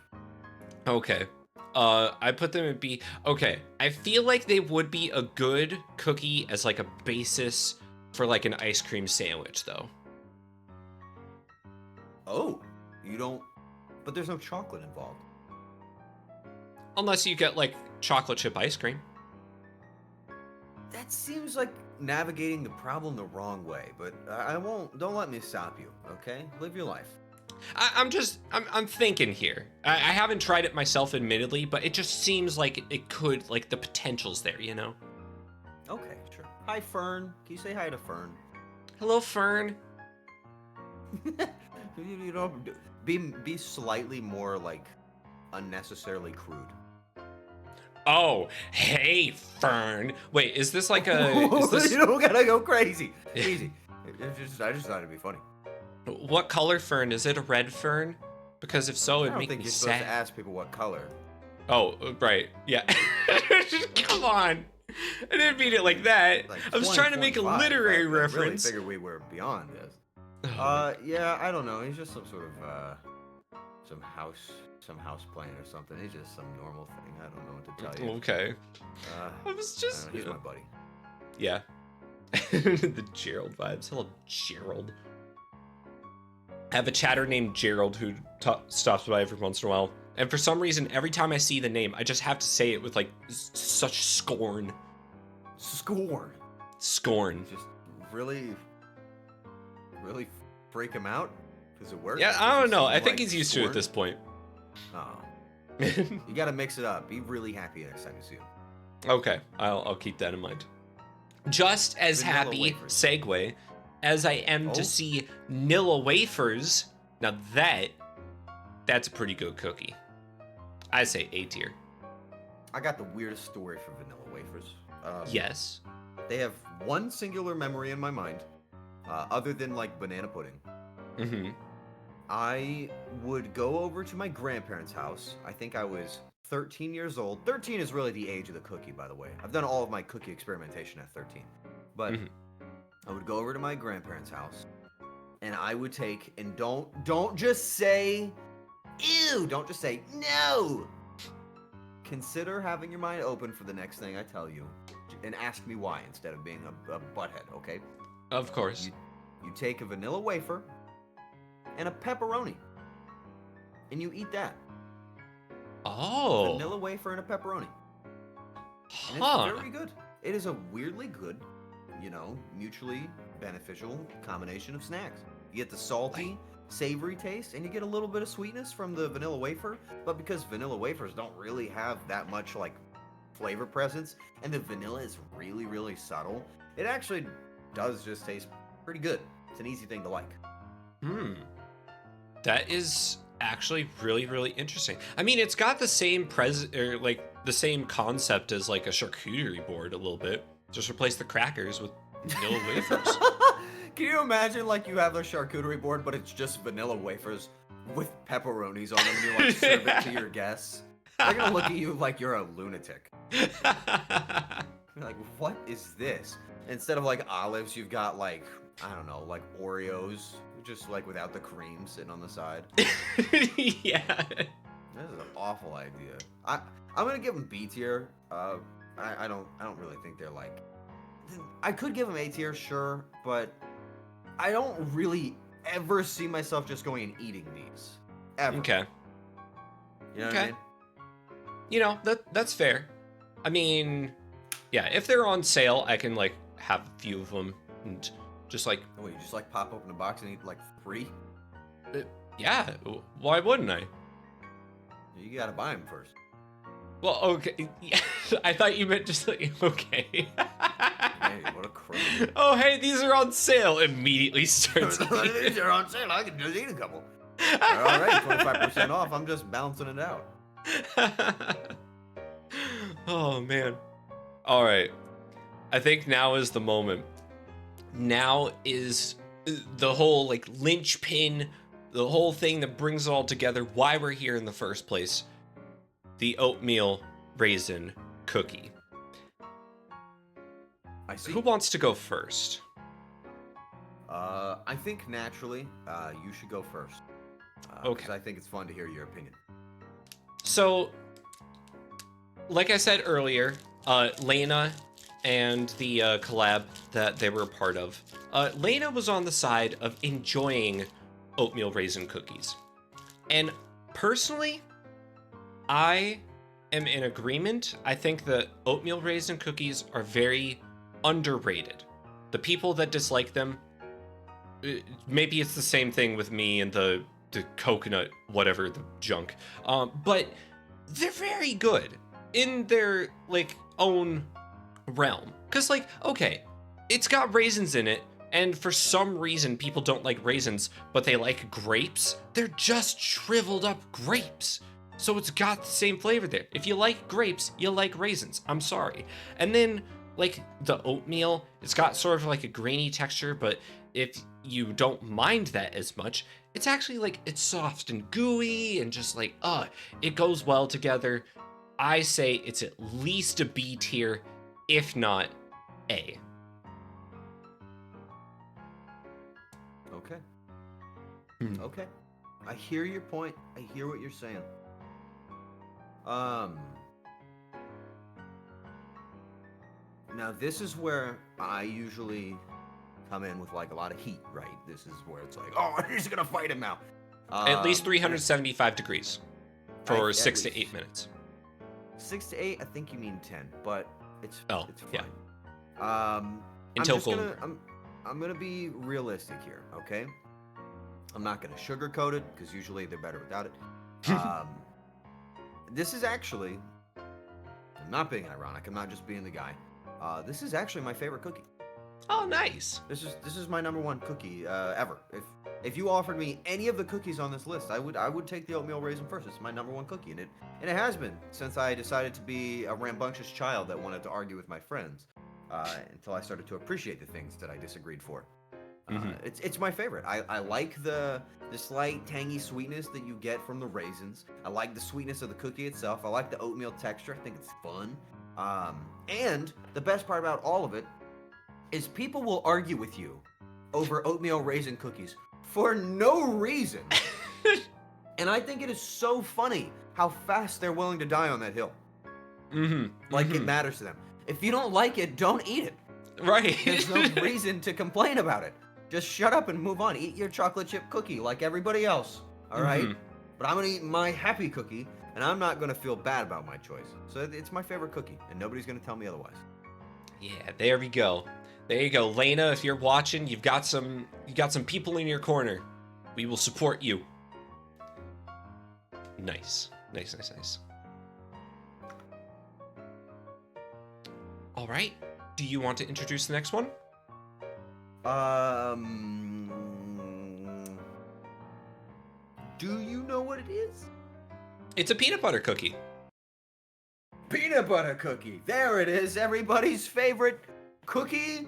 Okay. I put them in B. Okay. I feel like they would be a good cookie as like a basis for like an ice cream sandwich though. Oh, you don't, but there's no chocolate involved. Unless you get like chocolate chip ice cream. That seems like navigating the problem the wrong way, but don't let me stop you, okay? Live your life. I'm thinking here. I haven't tried it myself, admittedly, but it just seems like it could, like, the potential's there, you know? Okay, sure. Hi, Fern. Can you say hi to Fern? Hello, Fern. You know, be slightly more, like, unnecessarily crude. Oh, hey, Fern. Wait, is this like a... You don't gotta go crazy. Easy. I just thought it'd be funny. What color fern? Is it a red fern? Because if so, it'd make me sad. I don't think you're supposed to ask people what color. Oh, right. Yeah. Come on. I didn't mean it like that. Like I was trying to make a literary reference. I really figured we were beyond this. Yeah, I don't know. He's just some some house plant or something. It's just some normal thing. I don't know what to tell you. Okay. I I was don't just. know, he's my buddy. Yeah. The Gerald vibes. Hello, Gerald. I have a chatter named Gerald who stops by every once in a while. And for some reason, every time I see the name, I just have to say it with like such scorn. Scorn. Scorn. Just really freak him out? Does it work? Yeah, Does I he don't know. seem I think like he's used to it scorn? at this point. Oh. You gotta mix it up. Be really happy next time you see him. Okay, I'll keep that in mind. Just as Vanilla happy, wafers. segue, as I am Oh. to see Nilla wafers. Now that's a pretty good cookie. I say A tier. I got the weirdest story for vanilla wafers. Yes. They have one singular memory in my mind, other than like banana pudding. Mm-hmm. I would go over to my grandparents' house. I think I was 13 years old. 13 is really the age of the cookie, by the way. I've done all of my cookie experimentation at 13. But Mhm. I would go over to my grandparents' house, and I would take, and don't just say, ew, don't just say, no. Consider having your mind open for the next thing I tell you, and ask me why instead of being a butthead, okay? Of course. You take a vanilla wafer and a pepperoni, and you eat that. Oh. Vanilla wafer and a pepperoni. And Huh. it's very good. It is a weirdly good, mutually beneficial combination of snacks. You get the salty, savory taste, and you get a little bit of sweetness from the vanilla wafer. But because vanilla wafers don't really have that much like flavor presence, and the vanilla is really, really subtle, it actually does just taste pretty good. It's an easy thing to like. That is actually really, really interesting. I mean, it's got the same the same concept as like a charcuterie board a little bit. Just replace the crackers with vanilla wafers. Can you imagine like you have a charcuterie board, but it's just vanilla wafers with pepperonis on them, and you like serve it to your guests? They're gonna look at you like you're a lunatic. You're like, what is this? Instead of like olives, you've got like, I don't know, like Oreos, just like without the cream sitting on the side. Yeah. This is an awful idea. I'm gonna give them B tier. I don't really think they're like. I could give them A tier, sure, but I don't really ever see myself just going and eating these. Ever. Okay. You know what I mean? You know, that's fair. I mean, yeah, if they're on sale, I can like have a few of them and just like, Oh, wait, you just like pop open a box and eat like 3? yeah, why wouldn't I? You gotta buy them first. Well, okay. Yeah, I thought you meant just like, okay. Hey, what a crazy. Oh, hey, these are on sale. Immediately starts. These are on sale. I can just eat a couple. All right, 25% off. I'm just balancing it out. Oh, man. All right. I think now is the moment. Now is the whole like linchpin, the whole thing that brings it all together, why we're here in the first place. The oatmeal raisin cookie. I see. Who wants to go first? I think naturally, you should go first. Okay. Because I think it's fun to hear your opinion. So, like I said earlier, Lena and the collab that they were a part of, Lena was on the side of enjoying oatmeal raisin cookies. And personally, I am in agreement. I think that oatmeal raisin cookies are very underrated. The people that dislike them, maybe it's the same thing with me and the coconut, whatever, the junk. But they're very good in their like own realm. Cause like, okay, it's got raisins in it, and for some reason people don't like raisins, but they like grapes. They're just shriveled up grapes. So it's got the same flavor there. If you like grapes, you like raisins. I'm sorry. And then like the oatmeal, it's got sort of like a grainy texture, but if you don't mind that as much, it's actually like it's soft and gooey and just like, it goes well together. I say it's at least a B tier, if not A. Okay. Hmm. Okay. I hear your point. I hear what you're saying. Now this is where I usually come in with like a lot of heat, right? This is where it's like, oh, he's gonna fight him now. At least 375 degrees for 6 to 8 least. minutes. 6 to 8, I think you mean 10, but it's fine. yeah. Until I'm gonna be realistic here, okay? I'm not gonna sugarcoat it because usually they're better without it. This is actually, I'm not being ironic. I'm not just being the guy. This is actually my favorite cookie. Oh, nice. This is my #1 cookie ever. If you offered me any of the cookies on this list, I would take the oatmeal raisin first. It's my #1 cookie, and it has been since I decided to be a rambunctious child that wanted to argue with my friends, until I started to appreciate the things that I disagreed for. It's my favorite. I like the slight tangy sweetness that you get from the raisins. I like the sweetness of the cookie itself. I like the oatmeal texture. I think it's fun. And the best part about all of it is people will argue with you over oatmeal raisin cookies for no reason. And I think it is so funny how fast they're willing to die on that hill. Like it matters to them. If you don't like it, don't eat it. Right. There's no reason to complain about it. Just shut up and move on. Eat your chocolate chip cookie like everybody else. All right? But I'm going to eat my happy cookie, and I'm not going to feel bad about my choice. So it's my favorite cookie, and nobody's going to tell me otherwise. Yeah, there we go. There you go. Lena, if you're watching, you got some people in your corner. We will support you. Nice. Nice. All right. Do you want to introduce the next one? Do you know what it is? It's a peanut butter cookie. Peanut butter cookie. There it is. Everybody's favorite cookie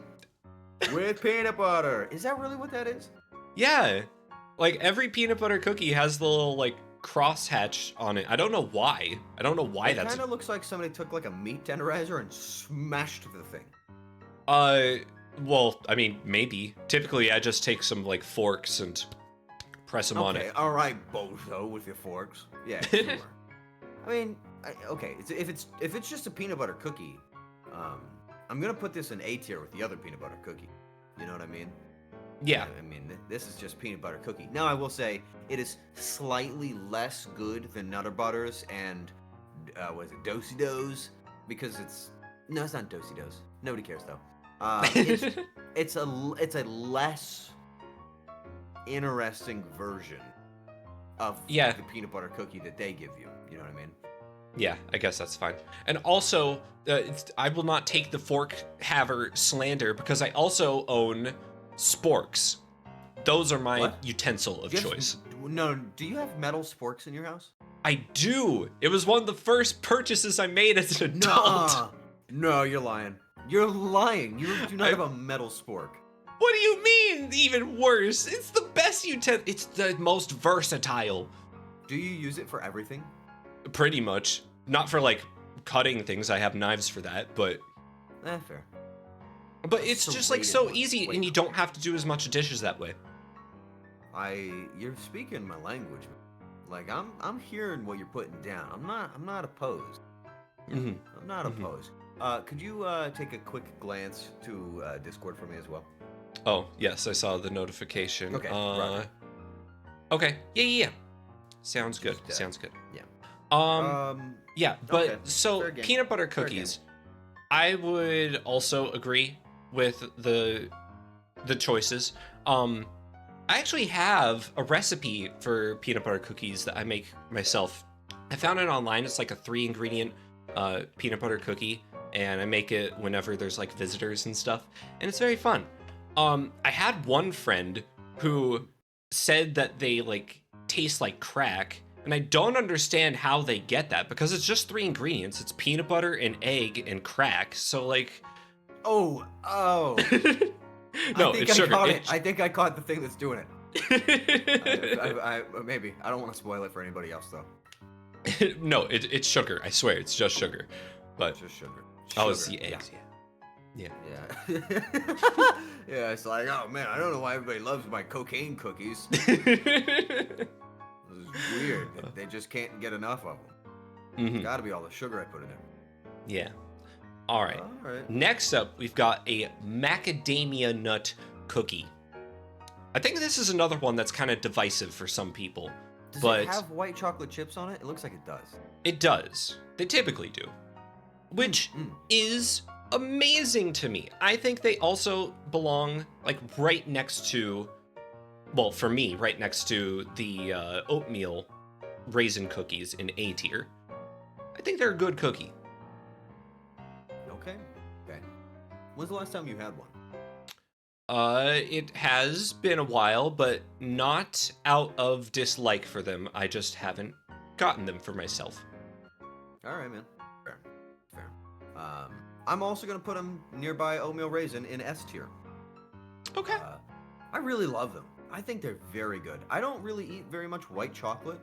with peanut butter. Is that really what that is? Yeah. Like every peanut butter cookie has the little like crosshatch on it. I don't know why. It kind of looks like somebody took like a meat tenderizer and smashed the thing. Well, I mean, maybe. Typically, I just take some like forks and press them on it. Okay, all right, bozo, with your forks. Yeah, sure. I mean, okay, if it's just a peanut butter cookie, I'm gonna put this in A tier with the other peanut butter cookie. You know what I mean? Yeah. I mean, this is just peanut butter cookie. Now, I will say it is slightly less good than Nutter Butters and was it Do-si-dos? Because it's not Do-si-dos. Nobody cares though. It's a less interesting version of the peanut butter cookie that they give you. You know what I mean? Yeah, I guess that's fine. And also, I will not take the fork haver slander because I also own sporks. Those are my utensil of choice. No, do you have metal sporks in your house? I do. It was one of the first purchases I made as an adult. No, you're lying. You're lying. You do not have a metal spork. What do you mean? Even worse. It's the best utensil. It's the most versatile. Do you use it for everything? Pretty much. Not for like cutting things. I have knives for that, but. Fair. But it's just like so easy, and you don't have to do as much dishes that way. You're speaking my language. Like I'm hearing what you're putting down. I'm not opposed. I'm not opposed. Could you take a quick glance to Discord for me as well? Oh yes, I saw the notification. Okay. Right. Okay. Yeah. Sounds good. Sounds good. Yeah. Yeah, but okay. So peanut butter cookies. I would also agree with the choices. I actually have a recipe for peanut butter cookies that I make myself. I found it online. It's like a 3-ingredient peanut butter cookie, and I make it whenever there's like visitors and stuff, and it's very fun. I had one friend who said that they like taste like crack, and I don't understand how they get that because it's just 3 ingredients. It's peanut butter and egg and crack. So like, oh. No, it's sugar. I think I caught the thing that's doing it. Maybe. I don't want to spoil it for anybody else though. No, it's sugar. I swear, it's just sugar. But it's just sugar. Oh, it's the eggs. Yeah. Yeah, it's like, oh man, I don't know why everybody loves my cocaine cookies. It's weird. They just can't get enough of them. Mhm. It's got to be all the sugar I put in there. Yeah. All right. All right. Next up, we've got a macadamia nut cookie. I think this is another one that's kind of divisive for some people. Does but it have white chocolate chips on it? It looks like it does. It does. They typically do. Which is amazing to me. I think they also belong like right next to, well, for me, right next to the oatmeal raisin cookies in A tier. I think they're a good cookie. Okay. When's the last time you had one? It has been a while, but not out of dislike for them. I just haven't gotten them for myself. All right, man. Fair. I'm also gonna put them nearby oatmeal raisin in S tier. Okay. I really love them. I think they're very good. I don't really eat very much white chocolate.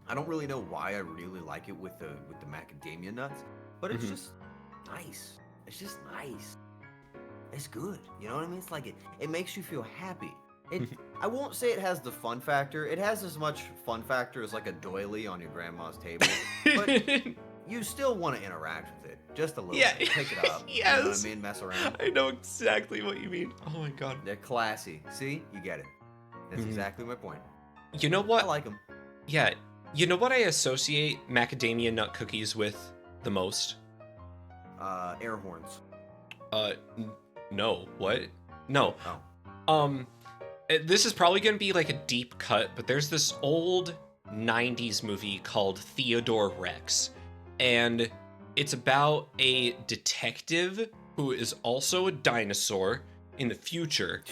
I don't really know why I really like it with the macadamia nuts, but it's just nice. It's just nice. It's good. You know what I mean? It's like it makes you feel happy. I won't say it has the fun factor. It has as much fun factor as like a doily on your grandma's table, but you still want to interact with it just a little bit. Pick it up. Yes. You know what I mean? Mess around. I know exactly what you mean. Oh my god. They're classy. See? You get it. That's exactly my point. You know what? I like them. Yeah. You know what I associate macadamia nut cookies with the most? Air horns. No. What? No. Oh. This is probably going to be like a deep cut, but there's this old 90s movie called Theodore Rex. And it's about a detective who is also a dinosaur in the future.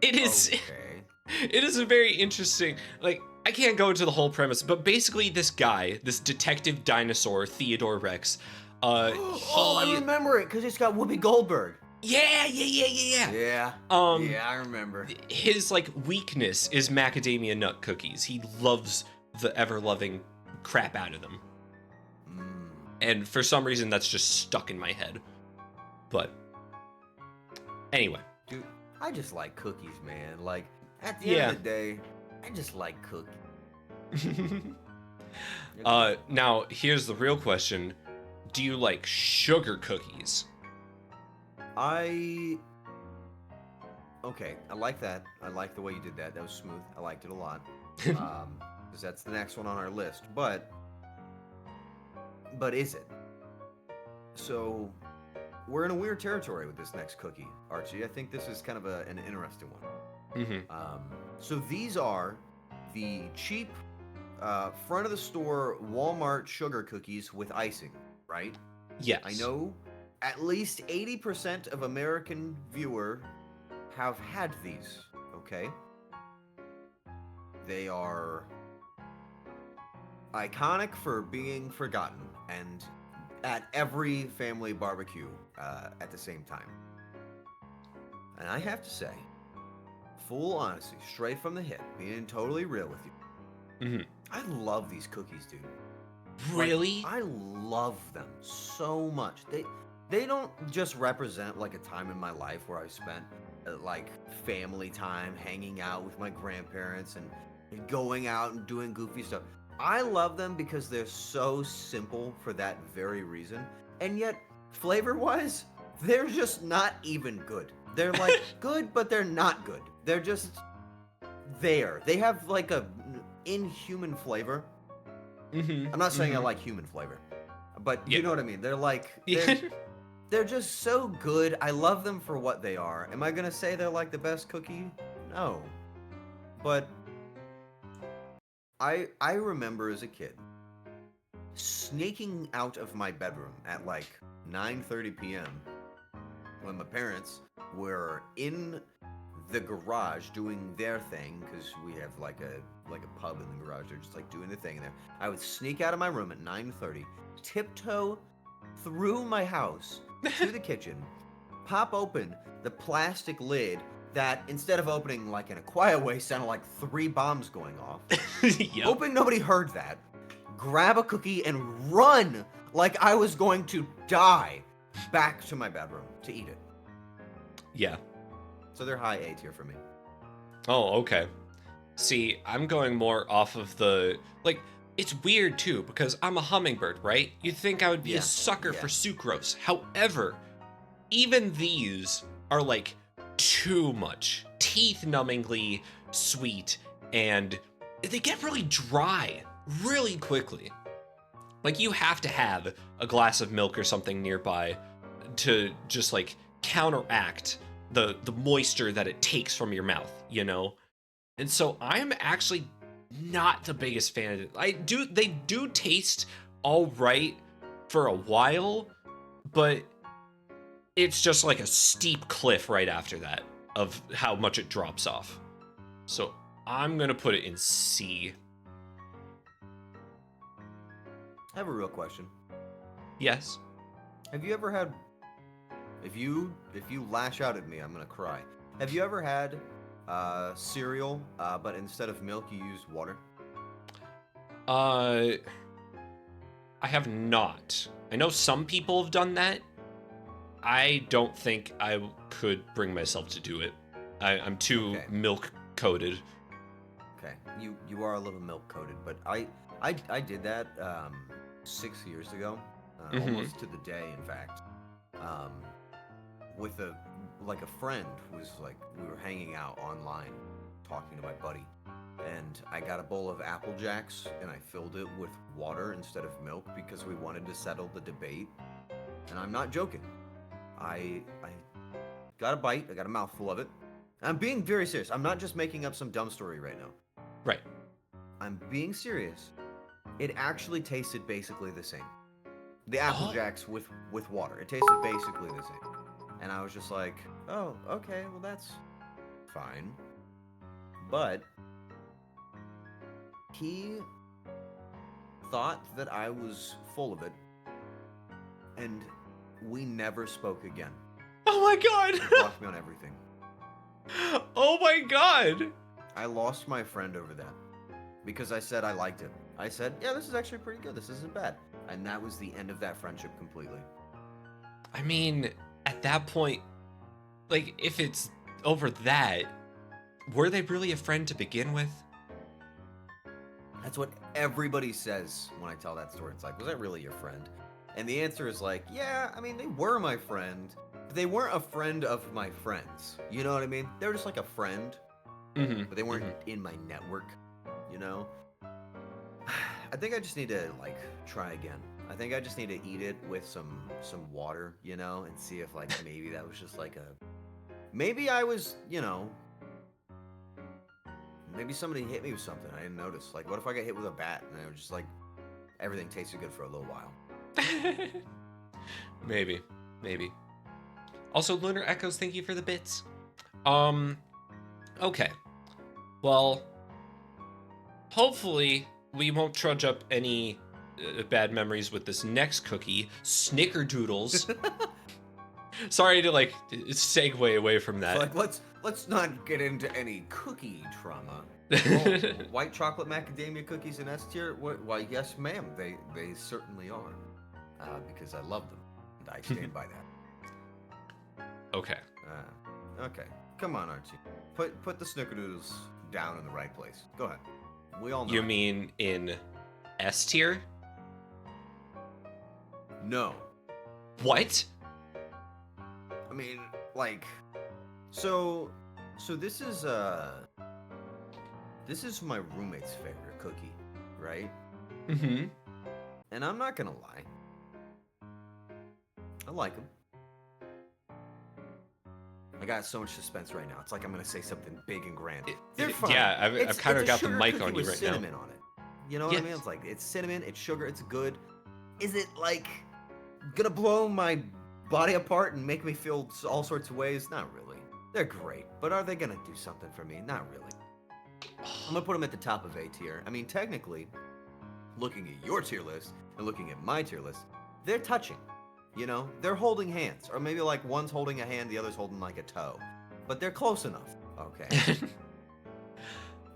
It is Okay. It is a very interesting, like, I can't go into the whole premise, but basically this guy, this detective dinosaur, Theodore Rex, I remember it because it's got Whoopi Goldberg. Yeah. Yeah. I remember. His like weakness is macadamia nut cookies. He loves the ever-loving crap out of them. And for some reason that's just stuck in my head. But anyway. Dude, I just like cookies, man. Like, at the end of the day, I just like cookies. Now, here's the real question. Do you like sugar cookies? Okay, I like that. I like the way you did that. That was smooth. I liked it a lot. Because that's the next one on our list. But is it? So, we're in a weird territory with this next cookie, Archie. I think this is kind of an interesting one. So these are the cheap front of the store Walmart sugar cookies with icing, right? Yes. I know at least 80% of American viewer have had these, okay? They are iconic for being forgotten and at every family barbecue at the same time. And I have to say, full honesty, straight from the hip, being totally real with you, I love these cookies, dude. Really? Like, I love them so much. They don't just represent like a time in my life where I spent like family time hanging out with my grandparents and going out and doing goofy stuff. I love them because they're so simple for that very reason. And yet, flavor-wise, they're just not even good. They're like good, but they're not good. They're just there. They have like a inhuman flavor. I'm not saying I like human flavor, but you know what I mean. They're like they're just so good. I love them for what they are. Am I gonna say they're like the best cookie? No, but I remember as a kid sneaking out of my bedroom at like 9:30 p.m. when my parents were in the garage doing their thing, because we have like a pub in the garage. They're just like doing the thing in there. I would sneak out of my room at 9:30, tiptoe through my house to the kitchen, pop open the plastic lid that, instead of opening like in a quiet way, sounded like 3 bombs going off. Yep. Hoping nobody heard that. Grab a cookie and run like I was going to die back to my bedroom to eat it. Yeah. So they're high A tier for me. Oh, okay. See, I'm going more off of the like. It's weird too because I'm a hummingbird, right? You'd think I would be a Yeah, sucker yeah. for sucrose. However, even these are like too much, teeth-numbingly sweet, and they get really dry really quickly. Like you have to have a glass of milk or something nearby to just like counteract the moisture that it takes from your mouth, you know? And so I'm actually not the biggest fan of it. They do taste all right for a while, but it's just like a steep cliff right after that of how much it drops off. So I'm gonna put it in C. I have a real question. Yes. Have you ever had? If you lash out at me, I'm gonna cry. Have you ever had cereal, but instead of milk, you used water? I have not. I know some people have done that. I don't think I could bring myself to do it. I'm too Okay. milk coated. Okay, you are a little milk coated, but I did that 6 years ago, almost to the day, in fact. Um, with a friend who was like we were hanging out online, talking to my buddy, and I got a bowl of Apple Jacks and I filled it with water instead of milk because we wanted to settle the debate. And I'm not joking. I got a bite. I got a mouthful of it. I'm being very serious. I'm not just making up some dumb story right now. Right. I'm being serious. It actually tasted basically the same. The Apple Oh. Jacks with water. It tasted basically the same. And I was just like, oh, okay, well that's fine. But he thought that I was full of it, and we never spoke again. Oh my He god. blocked me on everything. Oh my god. I lost my friend over that because I said I liked it. I said, yeah, this is actually pretty good. This isn't bad. And that was the end of that friendship completely. I mean, at that point, like, if it's over that, were they really a friend to begin with? That's what everybody says when I tell that story. It's like, was that really your friend? And the answer is like, yeah, I mean, they were my friend, but they weren't a friend of my friends. You know what I mean? They were just like a friend, but they weren't in my network, you know? I think I just need to, like, try again. I think I just need to eat it with some water, you know, and see if, like, maybe that was just like a... Maybe I was, you know... Maybe somebody hit me with something I didn't notice. Like, what if I got hit with a bat and it was just like everything tasted good for a little while? Maybe. Also, Lunar Echoes, thank you for the bits. Okay. Well, hopefully we won't trudge up any bad memories with this next cookie, Snickerdoodles. Sorry to like segue away from that. So, like, let's not get into any cookie trauma. Oh, white chocolate macadamia cookies in S tier? Why, yes, ma'am. They certainly are. Because I love them, and I stand by that. Okay. Okay. Come on, Archie. Put the Snickerdoodles down in the right place. Go ahead. We all know. You mean in S tier? No. What? I mean, like, so this is my roommate's favorite cookie, right? Mm-hmm. And I'm not gonna lie, I like them. I got so much suspense right now. It's like I'm gonna say something big and grand. They're fine. Yeah, I've kind of it's a got the sugar mic cookie on you with right cinnamon now. on it. You know what I mean? Yes. It's like it's cinnamon, it's sugar, it's good. Is it like gonna blow my body apart and make me feel all sorts of ways? Not really. They're great, but are they gonna do something for me? Not really. I'm gonna put them at the top of A tier. I mean, technically, looking at your tier list and looking at my tier list, they're touching. You know, they're holding hands, or maybe like one's holding a hand, the other's holding like a toe, but they're close enough. Okay.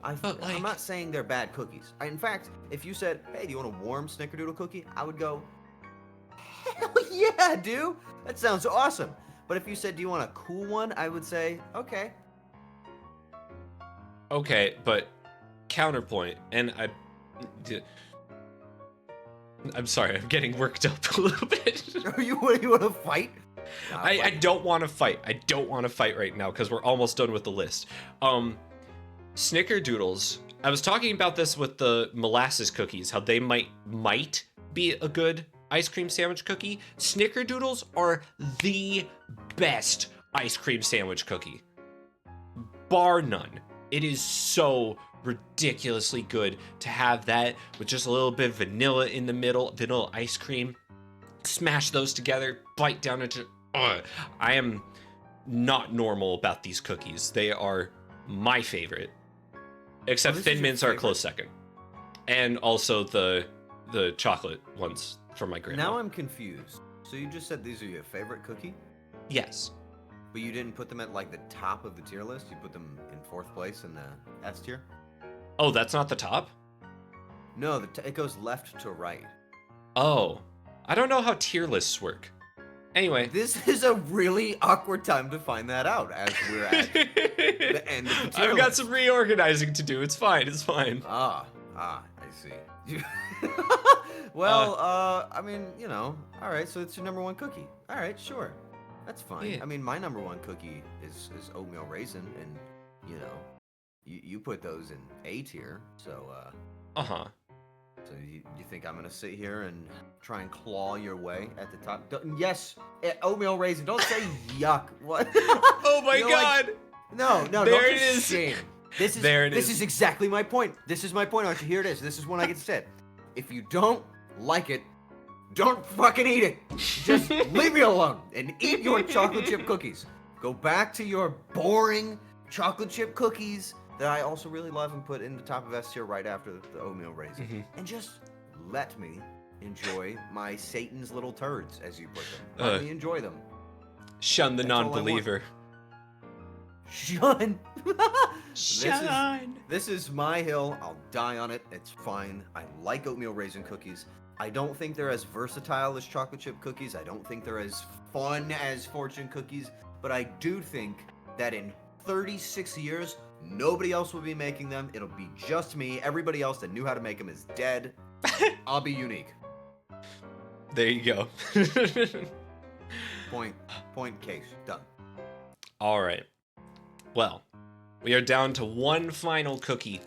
I'm not saying they're bad cookies. In fact, if you said, "Hey, do you want a warm Snickerdoodle cookie?" I would go, "Hell yeah, dude! That sounds awesome." But if you said, "Do you want a cool one?" I would say, "Okay." Okay, but counterpoint, and I'm sorry, I'm getting worked up a little bit. You want to fight? I don't want to fight. I don't want to fight right now because we're almost done with the list. Snickerdoodles. I was talking about this with the molasses cookies, how they might be a good ice cream sandwich cookie. Snickerdoodles are the best ice cream sandwich cookie, bar none. It is so ridiculously good to have that with just a little bit of vanilla in the middle, vanilla ice cream. Smash those together, bite down into. I am not normal about these cookies. They are my favorite. Except Thin Mints are a close second. And also the chocolate ones from my grandma. Now I'm confused. So you just said these are your favorite cookie? Yes. But you didn't put them at like the top of the tier list? You put them in 4th place in the S tier? Oh, that's not the top? No, it goes left to right. Oh. I don't know how tier lists work. Anyway. This is a really awkward time to find that out as we're at the end of the tier I've got some reorganizing to do. It's fine. It's fine. I see. Well, I mean, you know, all right, so it's your number 1 cookie. All right, sure. That's fine. Yeah. I mean, my number 1 cookie is oatmeal raisin, and, you know, you put those in A tier, so, Uh-huh. So you think I'm gonna sit here and try and claw your way at the top? Yes, oatmeal raisin. Don't say yuck. What? Oh my God! No, There don't it just is. shame. This is this is exactly my point. This is my point, Archie. Here it is. This is when I get to say it. If you don't like it, don't fucking eat it. Just leave me alone and eat your chocolate chip cookies. Go back to your boring chocolate chip cookies that I also really love and put in the top of S tier right after the oatmeal raisin. And just let me enjoy my Satan's little turds, as you put them. Let me enjoy them. Shun the That's all I non-believer. Shun! Shun! This is my hill. I'll die on it. It's fine. I like oatmeal raisin cookies. I don't think they're as versatile as chocolate chip cookies. I don't think they're as fun as fortune cookies. But I do think that in 36 years, nobody else will be making them. It'll be just me. Everybody else that knew how to make them is dead. I'll be unique. There you go. Point case. Done. All right. Well, we are down to one final cookie.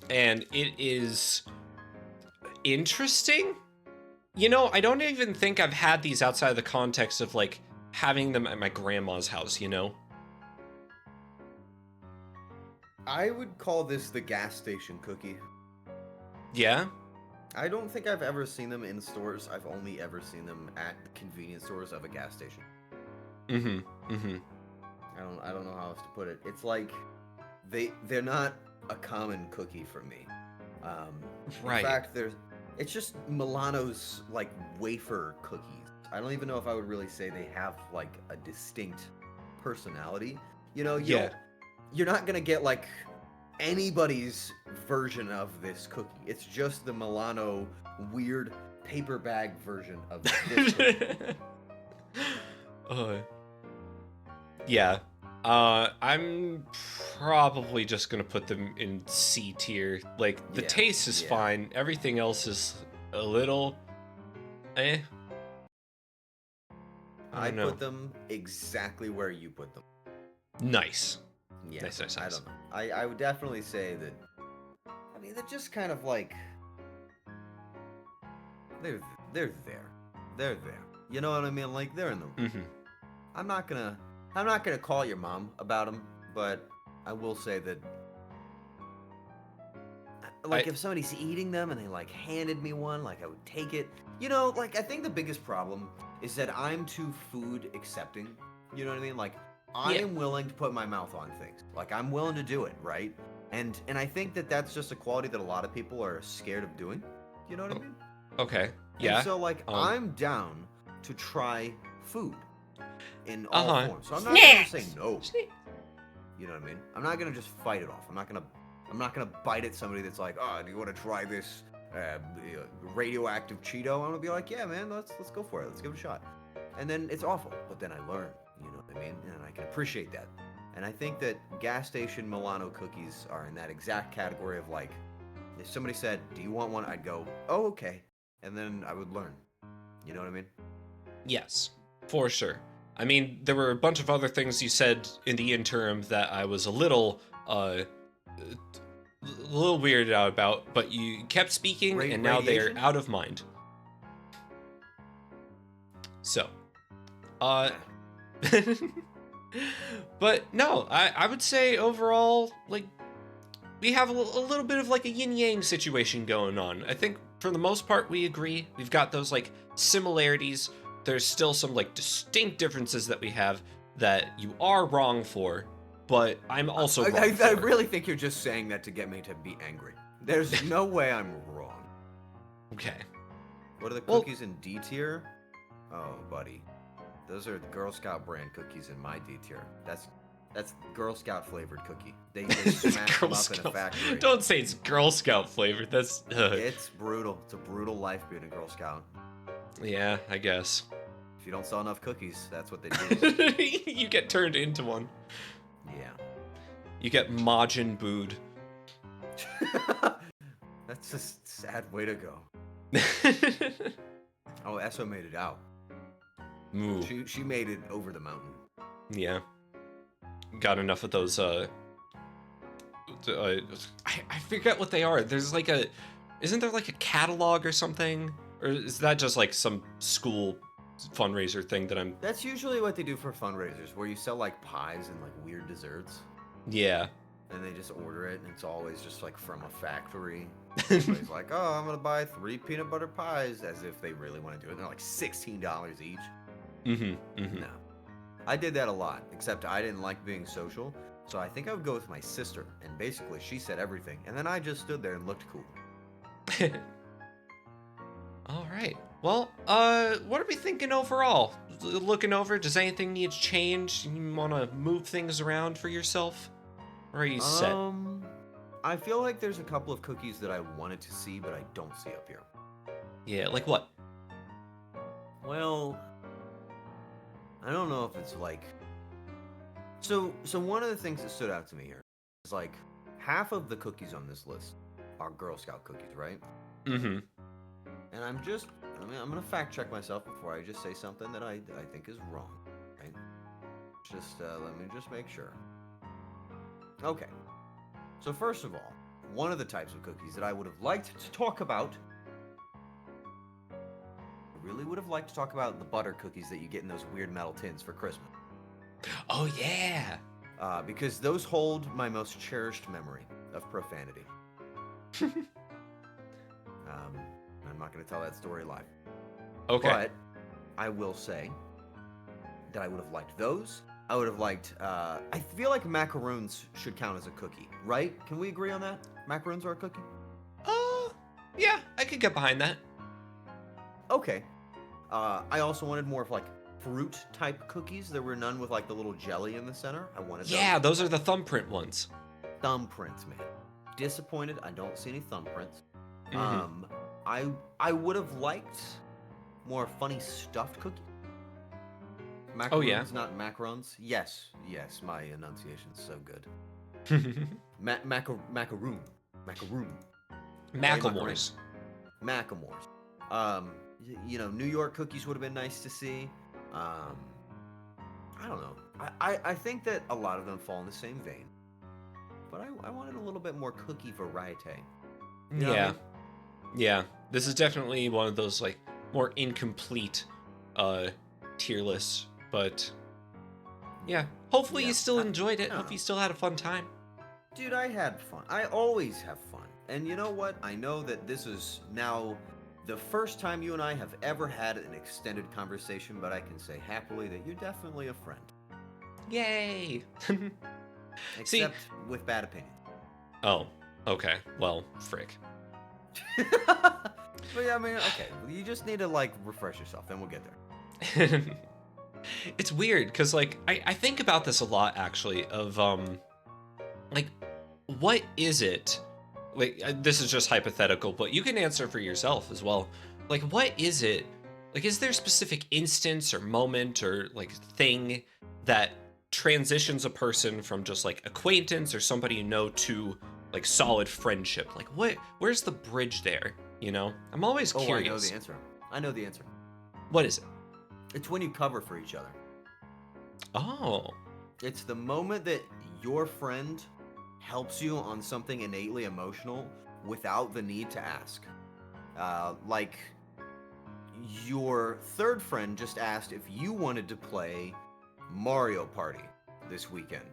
And it is interesting. You know, I don't even think I've had these outside of the context of, like, having them at my grandma's house, you know? I would call this the gas station cookie. Yeah? I don't think I've ever seen them in stores. I've only ever seen them at the convenience stores of a gas station. I don't know how else to put it. It's like they're not a common cookie for me. Right. In fact, it's just Milano's like wafer cookies. I don't even know if I would really say they have like a distinct personality. You know, you're not gonna get like anybody's version of this cookie. It's just the Milano weird paper bag version of this cookie. Yeah. I'm probably just gonna put them in C tier. Like, the taste is fine. Everything else is a little eh. I put them exactly where you put them. Nice. Yeah, Nice. I don't know. I would definitely say that. I mean, they're just kind of like they're there. They're there. You know what I mean? Like they're in the room. I'm not gonna call your mom about them, but I will say that like if somebody's eating them and they like handed me one, like I would take it. You know, like I think the biggest problem is that I'm too food accepting. You know what I mean? Like I am willing to put my mouth on things. Like I'm willing to do it, right? And I think that that's just a quality that a lot of people are scared of doing. You know what I mean? Okay. Yeah. And so like I'm down to try food in all forms. So I'm not gonna say no. You know what I mean? I'm not gonna just fight it off. I'm not gonna bite at somebody that's like, oh, do you want to try this radioactive Cheeto? I'm gonna be like, yeah, man, let's go for it. Let's give it a shot. And then it's awful, but then I learn. You know what I mean? And I can appreciate that. And I think that gas station Milano cookies are in that exact category of like, if somebody said, "Do you want one?" I'd go, "Oh, okay," and then I would learn. You know what I mean? Yes, for sure. I mean, there were a bunch of other things you said in the interim that I was a little weirded out about, but you kept speaking, and now they're Radiation? out of mind. So, uh, but no, I would say overall, like, we have a little bit of like a yin yang situation going on. I think for the most part we agree. We've got those like similarities. There's still some like distinct differences that we have that you are wrong for, but I'm also wrong I for. really think you're just saying that to get me to be angry. There's no way I'm wrong. Okay. What are the Well- cookies in D tier? Oh, buddy. Those are the Girl Scout brand cookies in my D tier. That's Girl Scout flavored cookie. They smash them up in a factory. Don't say it's Girl Scout flavored. That's It's brutal. It's a brutal life being a Girl Scout. yeah, I guess. If you don't sell enough cookies, that's what they do. You get turned into one. Yeah. You get Majin booed. That's a sad way to go. Oh, Esso made it out. Moo. She made it over the mountain. Yeah. Got enough of those, I forget what they are. There's like isn't there like a catalog or something? Or is that just like some school fundraiser thing that I'm... That's usually what they do for fundraisers, where you sell like pies and like weird desserts. Yeah. And they just order it, and it's always just like from a factory. Everybody's like, "Oh, I'm gonna buy 3 peanut butter pies," as if they really want to do it. They're like $16 each. No. I did that a lot, except I didn't like being social, so I think I would go with my sister, and basically she said everything, and then I just stood there and looked cool. All right. Well, what are we thinking overall? Looking over, does anything need to change? You want to move things around for yourself? Or are you set? I feel like there's a couple of cookies that I wanted to see, but I don't see up here. Yeah, like what? Well, I don't know if it's like... So one of the things that stood out to me here is like half of the cookies on this list are Girl Scout cookies, right? Mm-hmm. And I'm gonna fact check myself before I just say something that I think is wrong, right? Just let me just make sure. Okay. So first of all, one of the types of cookies that I would have liked to talk about, I really would have liked to talk about the butter cookies that you get in those weird metal tins for Christmas. Oh, yeah. Because those hold my most cherished memory of profanity. I'm not going to tell that story live. Okay. But I will say that I would have liked those. I would have liked... I feel like macaroons should count as a cookie, right? Can we agree on that? Macaroons are a cookie? Yeah, I could get behind that. Okay. I also wanted more of like fruit-type cookies. There were none with like the little jelly in the center. I wanted those. Yeah, those are the thumbprint ones. Thumbprints, man. Disappointed. I don't see any thumbprints. Mhm. I would have liked more funny stuffed cookies. Macaroons, Oh, yeah? not macarons. Yes, my enunciation's so good. Macaroon. Macklemores. Macklemores. New York cookies would have been nice to see. I don't know. I think that a lot of them fall in the same vein. But I wanted a little bit more cookie variety. You know what I Yeah. mean? Yeah. This is definitely one of those like more incomplete tier lists, but yeah. Hopefully Yeah, you still I enjoyed it. don't Hope know. you still had a fun time. Dude, I had fun. I always have fun. And you know what? I know that this is now the first time you and I have ever had an extended conversation, but I can say happily that you're definitely a friend. Yay. See- Except with bad opinions. Oh, okay. Well, frick. But yeah, I mean, okay. You just need to, like, refresh yourself, then we'll get there. It's weird because like I think about this a lot actually of like what is it like this is just hypothetical but you can answer for yourself as well. Like what is it, like is there a specific instance or moment or like thing that transitions a person from just like acquaintance or somebody you know to like solid friendship? Like where's the bridge there? You know, I'm always Oh, I know curious. the answer. I know the answer. What is it? It's when you cover for each other. Oh, It's the moment that your friend helps you on something innately emotional without the need to ask. Like, your third friend just asked if you wanted to play Mario Party this weekend.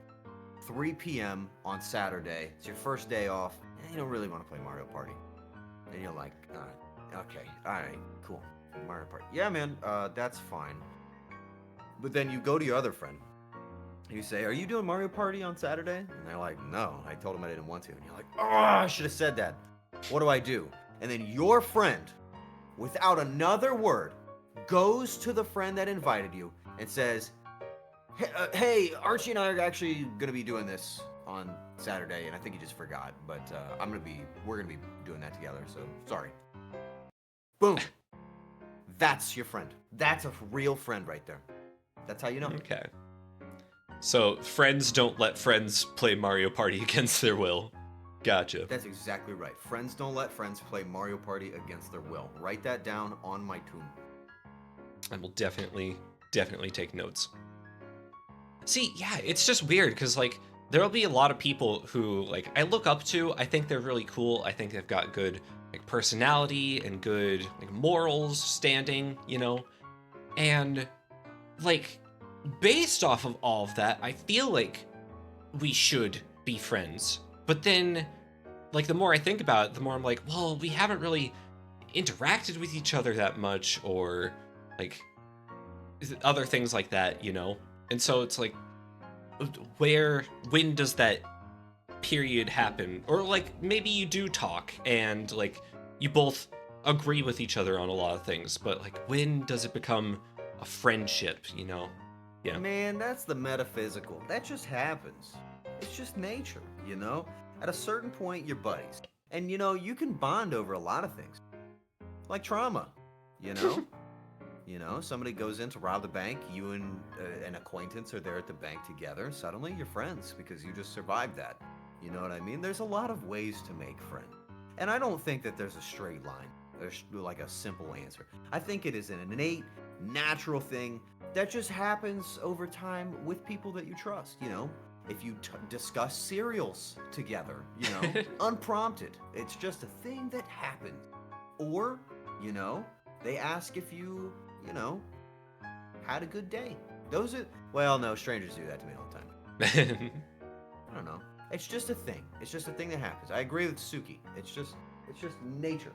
3 p.m. on Saturday. It's your first day off, and you don't really want to play Mario Party. And you're like, okay, alright, cool. Mario Party. Yeah, man, that's fine. But then you go to your other friend, and you say, are you doing Mario Party on Saturday? And they're like, no, I told them I didn't want to. And you're like, oh, I should have said that. What do I do? And then your friend, without another word, goes to the friend that invited you and says, hey, Archie and I are actually going to be doing this on Saturday, and I think you just forgot, but we're going to be doing that together, so sorry. Boom. That's your friend. That's a real friend right there. That's how you know. okay. So friends don't let friends play Mario Party against their will. Gotcha. That's exactly right. Friends don't let friends play Mario Party against their will. Write that down on my tomb. I will definitely take notes. See, yeah, it's just weird because like there'll be a lot of people who like I look up to. I think they're really cool. I think they've got good like personality and good like morals, standing, you know. And like based off of all of that, I feel like we should be friends. But then like the more I think about it, the more I'm like, well, we haven't really interacted with each other that much or like other things like that, you know? And so it's like, when does that period happen? Or like maybe you do talk and like you both agree with each other on a lot of things, but like when does it become a friendship, you know? Yeah. Man, that's the metaphysical. That just happens. It's just nature, you know? At a certain point, you're buddies. And, you know, you can bond over a lot of things. Like trauma, you know? You know, somebody goes in to rob the bank, you and an acquaintance are there at the bank together, and suddenly you're friends because you just survived that. You know what I mean? There's a lot of ways to make friends. And I don't think that there's a straight line. There's like a simple answer. I think it is an innate, natural thing that just happens over time with people that you trust, you know? If you discuss cereals together, you know, unprompted. It's just a thing that happens. Or, you know, they ask if you know, had a good day. Those are, well, no, strangers do that to me all the time. I don't know. It's just a thing. It's just a thing that happens. I agree with Suki. It's just nature.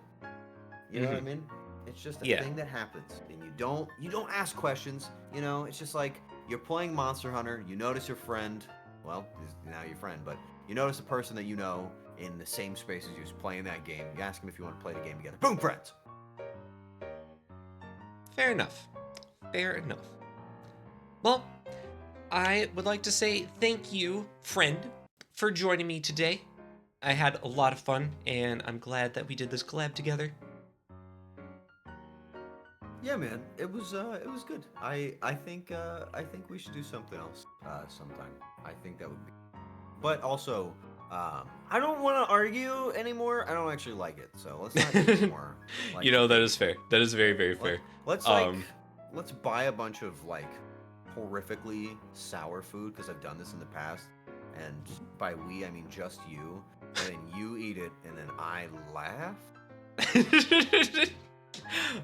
You know what I mean? It's just a thing that happens. And you don't ask questions, you know? It's just like you're playing Monster Hunter, you notice your friend, well, he's now your friend, but you notice a person that you know in the same space as you is playing that game. You ask him if you want to play the game together. Boom, friends. Fair enough. Fair enough. Well, I would like to say thank you, friend, for joining me today. I had a lot of fun, and I'm glad that we did this collab together. Yeah, man, it was good. I think we should do something else sometime. I think that would be. But also, I don't want to argue anymore. I don't actually like it, so let's not do anymore. Like, you know, that is fair. That is very, very fair. Let's let's buy a bunch of like horrifically sour food because I've done this in the past, and by we I mean just you, and then you eat it, and then I laugh.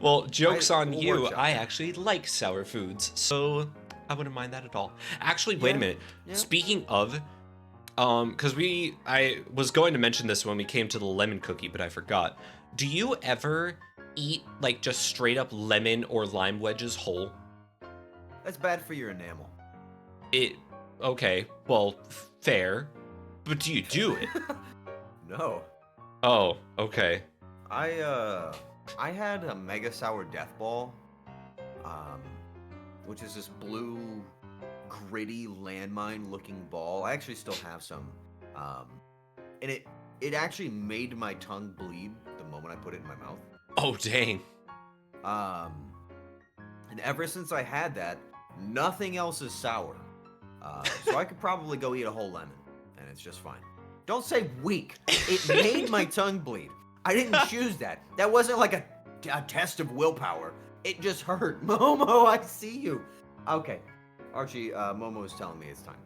Well, joke's on you. I actually like sour foods, so I wouldn't mind that at all. Actually, wait a minute. Yeah. Speaking of, because I was going to mention this when we came to the lemon cookie, but I forgot. Do you ever eat like just straight up lemon or lime wedges whole? That's bad for your enamel. Okay, well, fair. But do you do it? No. Oh, okay. I had a Mega Sour Death Ball, which is this blue, gritty landmine-looking ball. I actually still have some, and it actually made my tongue bleed the moment I put it in my mouth. Oh, dang. And ever since I had that, nothing else is sour. So I could probably go eat a whole lemon, and it's just fine. Don't say weak. It made my tongue bleed. I didn't choose that. That wasn't like a test of willpower. It just hurt. Momo, I see you. Okay. Archie, Momo is telling me it's time.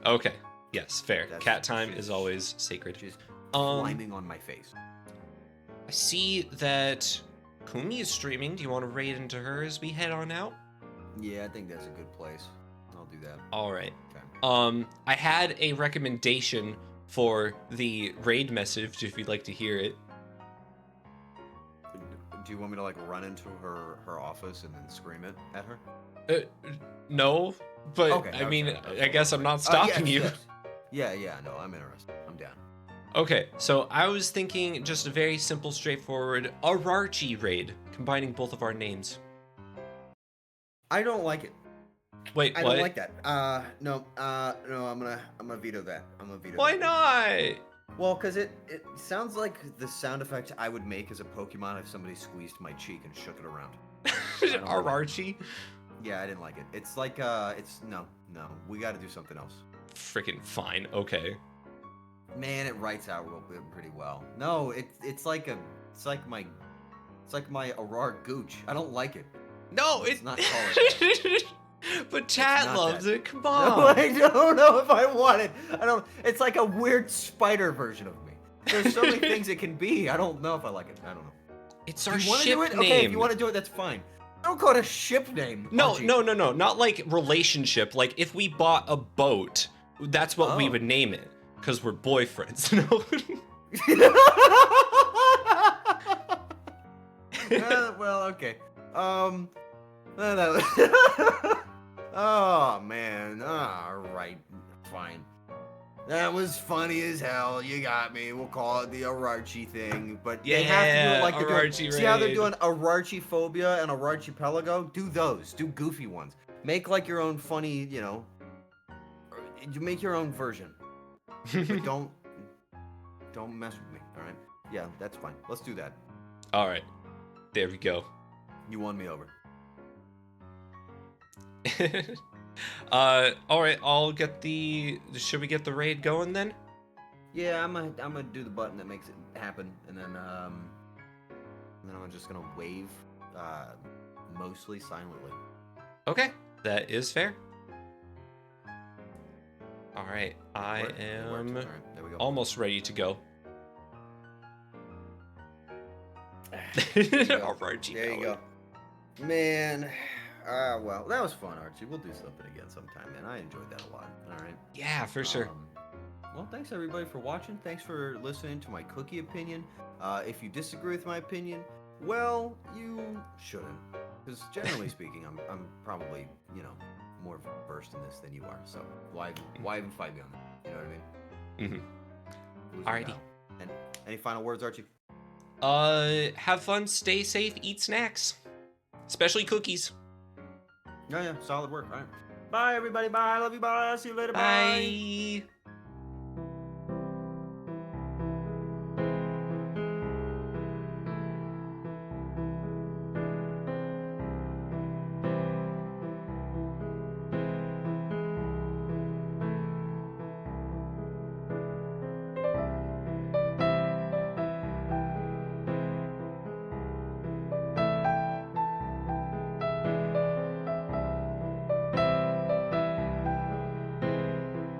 Okay. Yes, fair. Cat time is always sacred. She's climbing on my face. I see that Kumi is streaming. Do you want to raid into her as we head on out? Yeah, I think that's a good place. I'll do that. All right. Okay. I had a recommendation for the raid message if you'd like to hear it. Do you want me to like run into her office and then scream it at her? No, but Okay, I mean, okay. I guess I'm not stopping you. Yes. Yeah, no, I'm interested. I'm down. Okay, so I was thinking just a very simple, straightforward Ararchi raid, combining both of our names. I don't like it. Wait, I what? don't like that. No, I'm gonna veto that. I'm gonna veto Why that. not? Well, because it sounds like the sound effect I would make as a Pokemon if somebody squeezed my cheek and shook it around. Ararchi? Yeah, I didn't like it. It's like, no, we gotta do something else. Freaking fine, okay. Man, it writes out pretty well. No, it's like my Arar Gooch. I don't like it. No, it's not called. But chat not loves that. it, come on. No, I don't know if I want it. It's like a weird spider version of me. There's so many things it can be. I don't know if I like it. I don't know. It's our Do you want to ship do it? name. Okay, if you want to do it, that's fine. Don't call it a ship name. No, Archie. no, not like relationship. Like if we bought a boat, that's what we Oh. would name it. Because we're boyfriends. No. Well, okay. Oh man. All right, fine. That was funny as hell. You got me. We'll call it the Ararchi thing. But they have to do it like they're Ararchi doing. See how they're raid. doing Ararchiphobia and Ararchipelago? Do those. Do goofy ones. Make like your own funny, you make your own version. But don't mess with me, all right? Yeah, that's fine. Let's do that. All right. There we go. You won me over. All right. I'll get the. Should we get the raid going then? Yeah, I'm gonna do the button that makes it happen, and then I'm just gonna wave, mostly silently. Okay, that is fair. All right, I am All right, there we go. almost ready to go. Ararchi There you power. go. Man, well, that was fun, Archie. We'll do something again sometime, man. I enjoyed that a lot. All right. Yeah, for sure. Well, thanks everybody for watching. Thanks for listening to my cookie opinion. If you disagree with my opinion, well, you shouldn't, because generally speaking, I'm probably more versed in this than you are. So why even fight me on that? You know what I mean? Mm-hmm. Alrighty. And any final words, Archie? Have fun, stay safe, eat snacks, especially cookies. Yeah, solid work. All right. Bye, everybody. Bye. I love you. Bye. I'll see you later. Bye. Bye.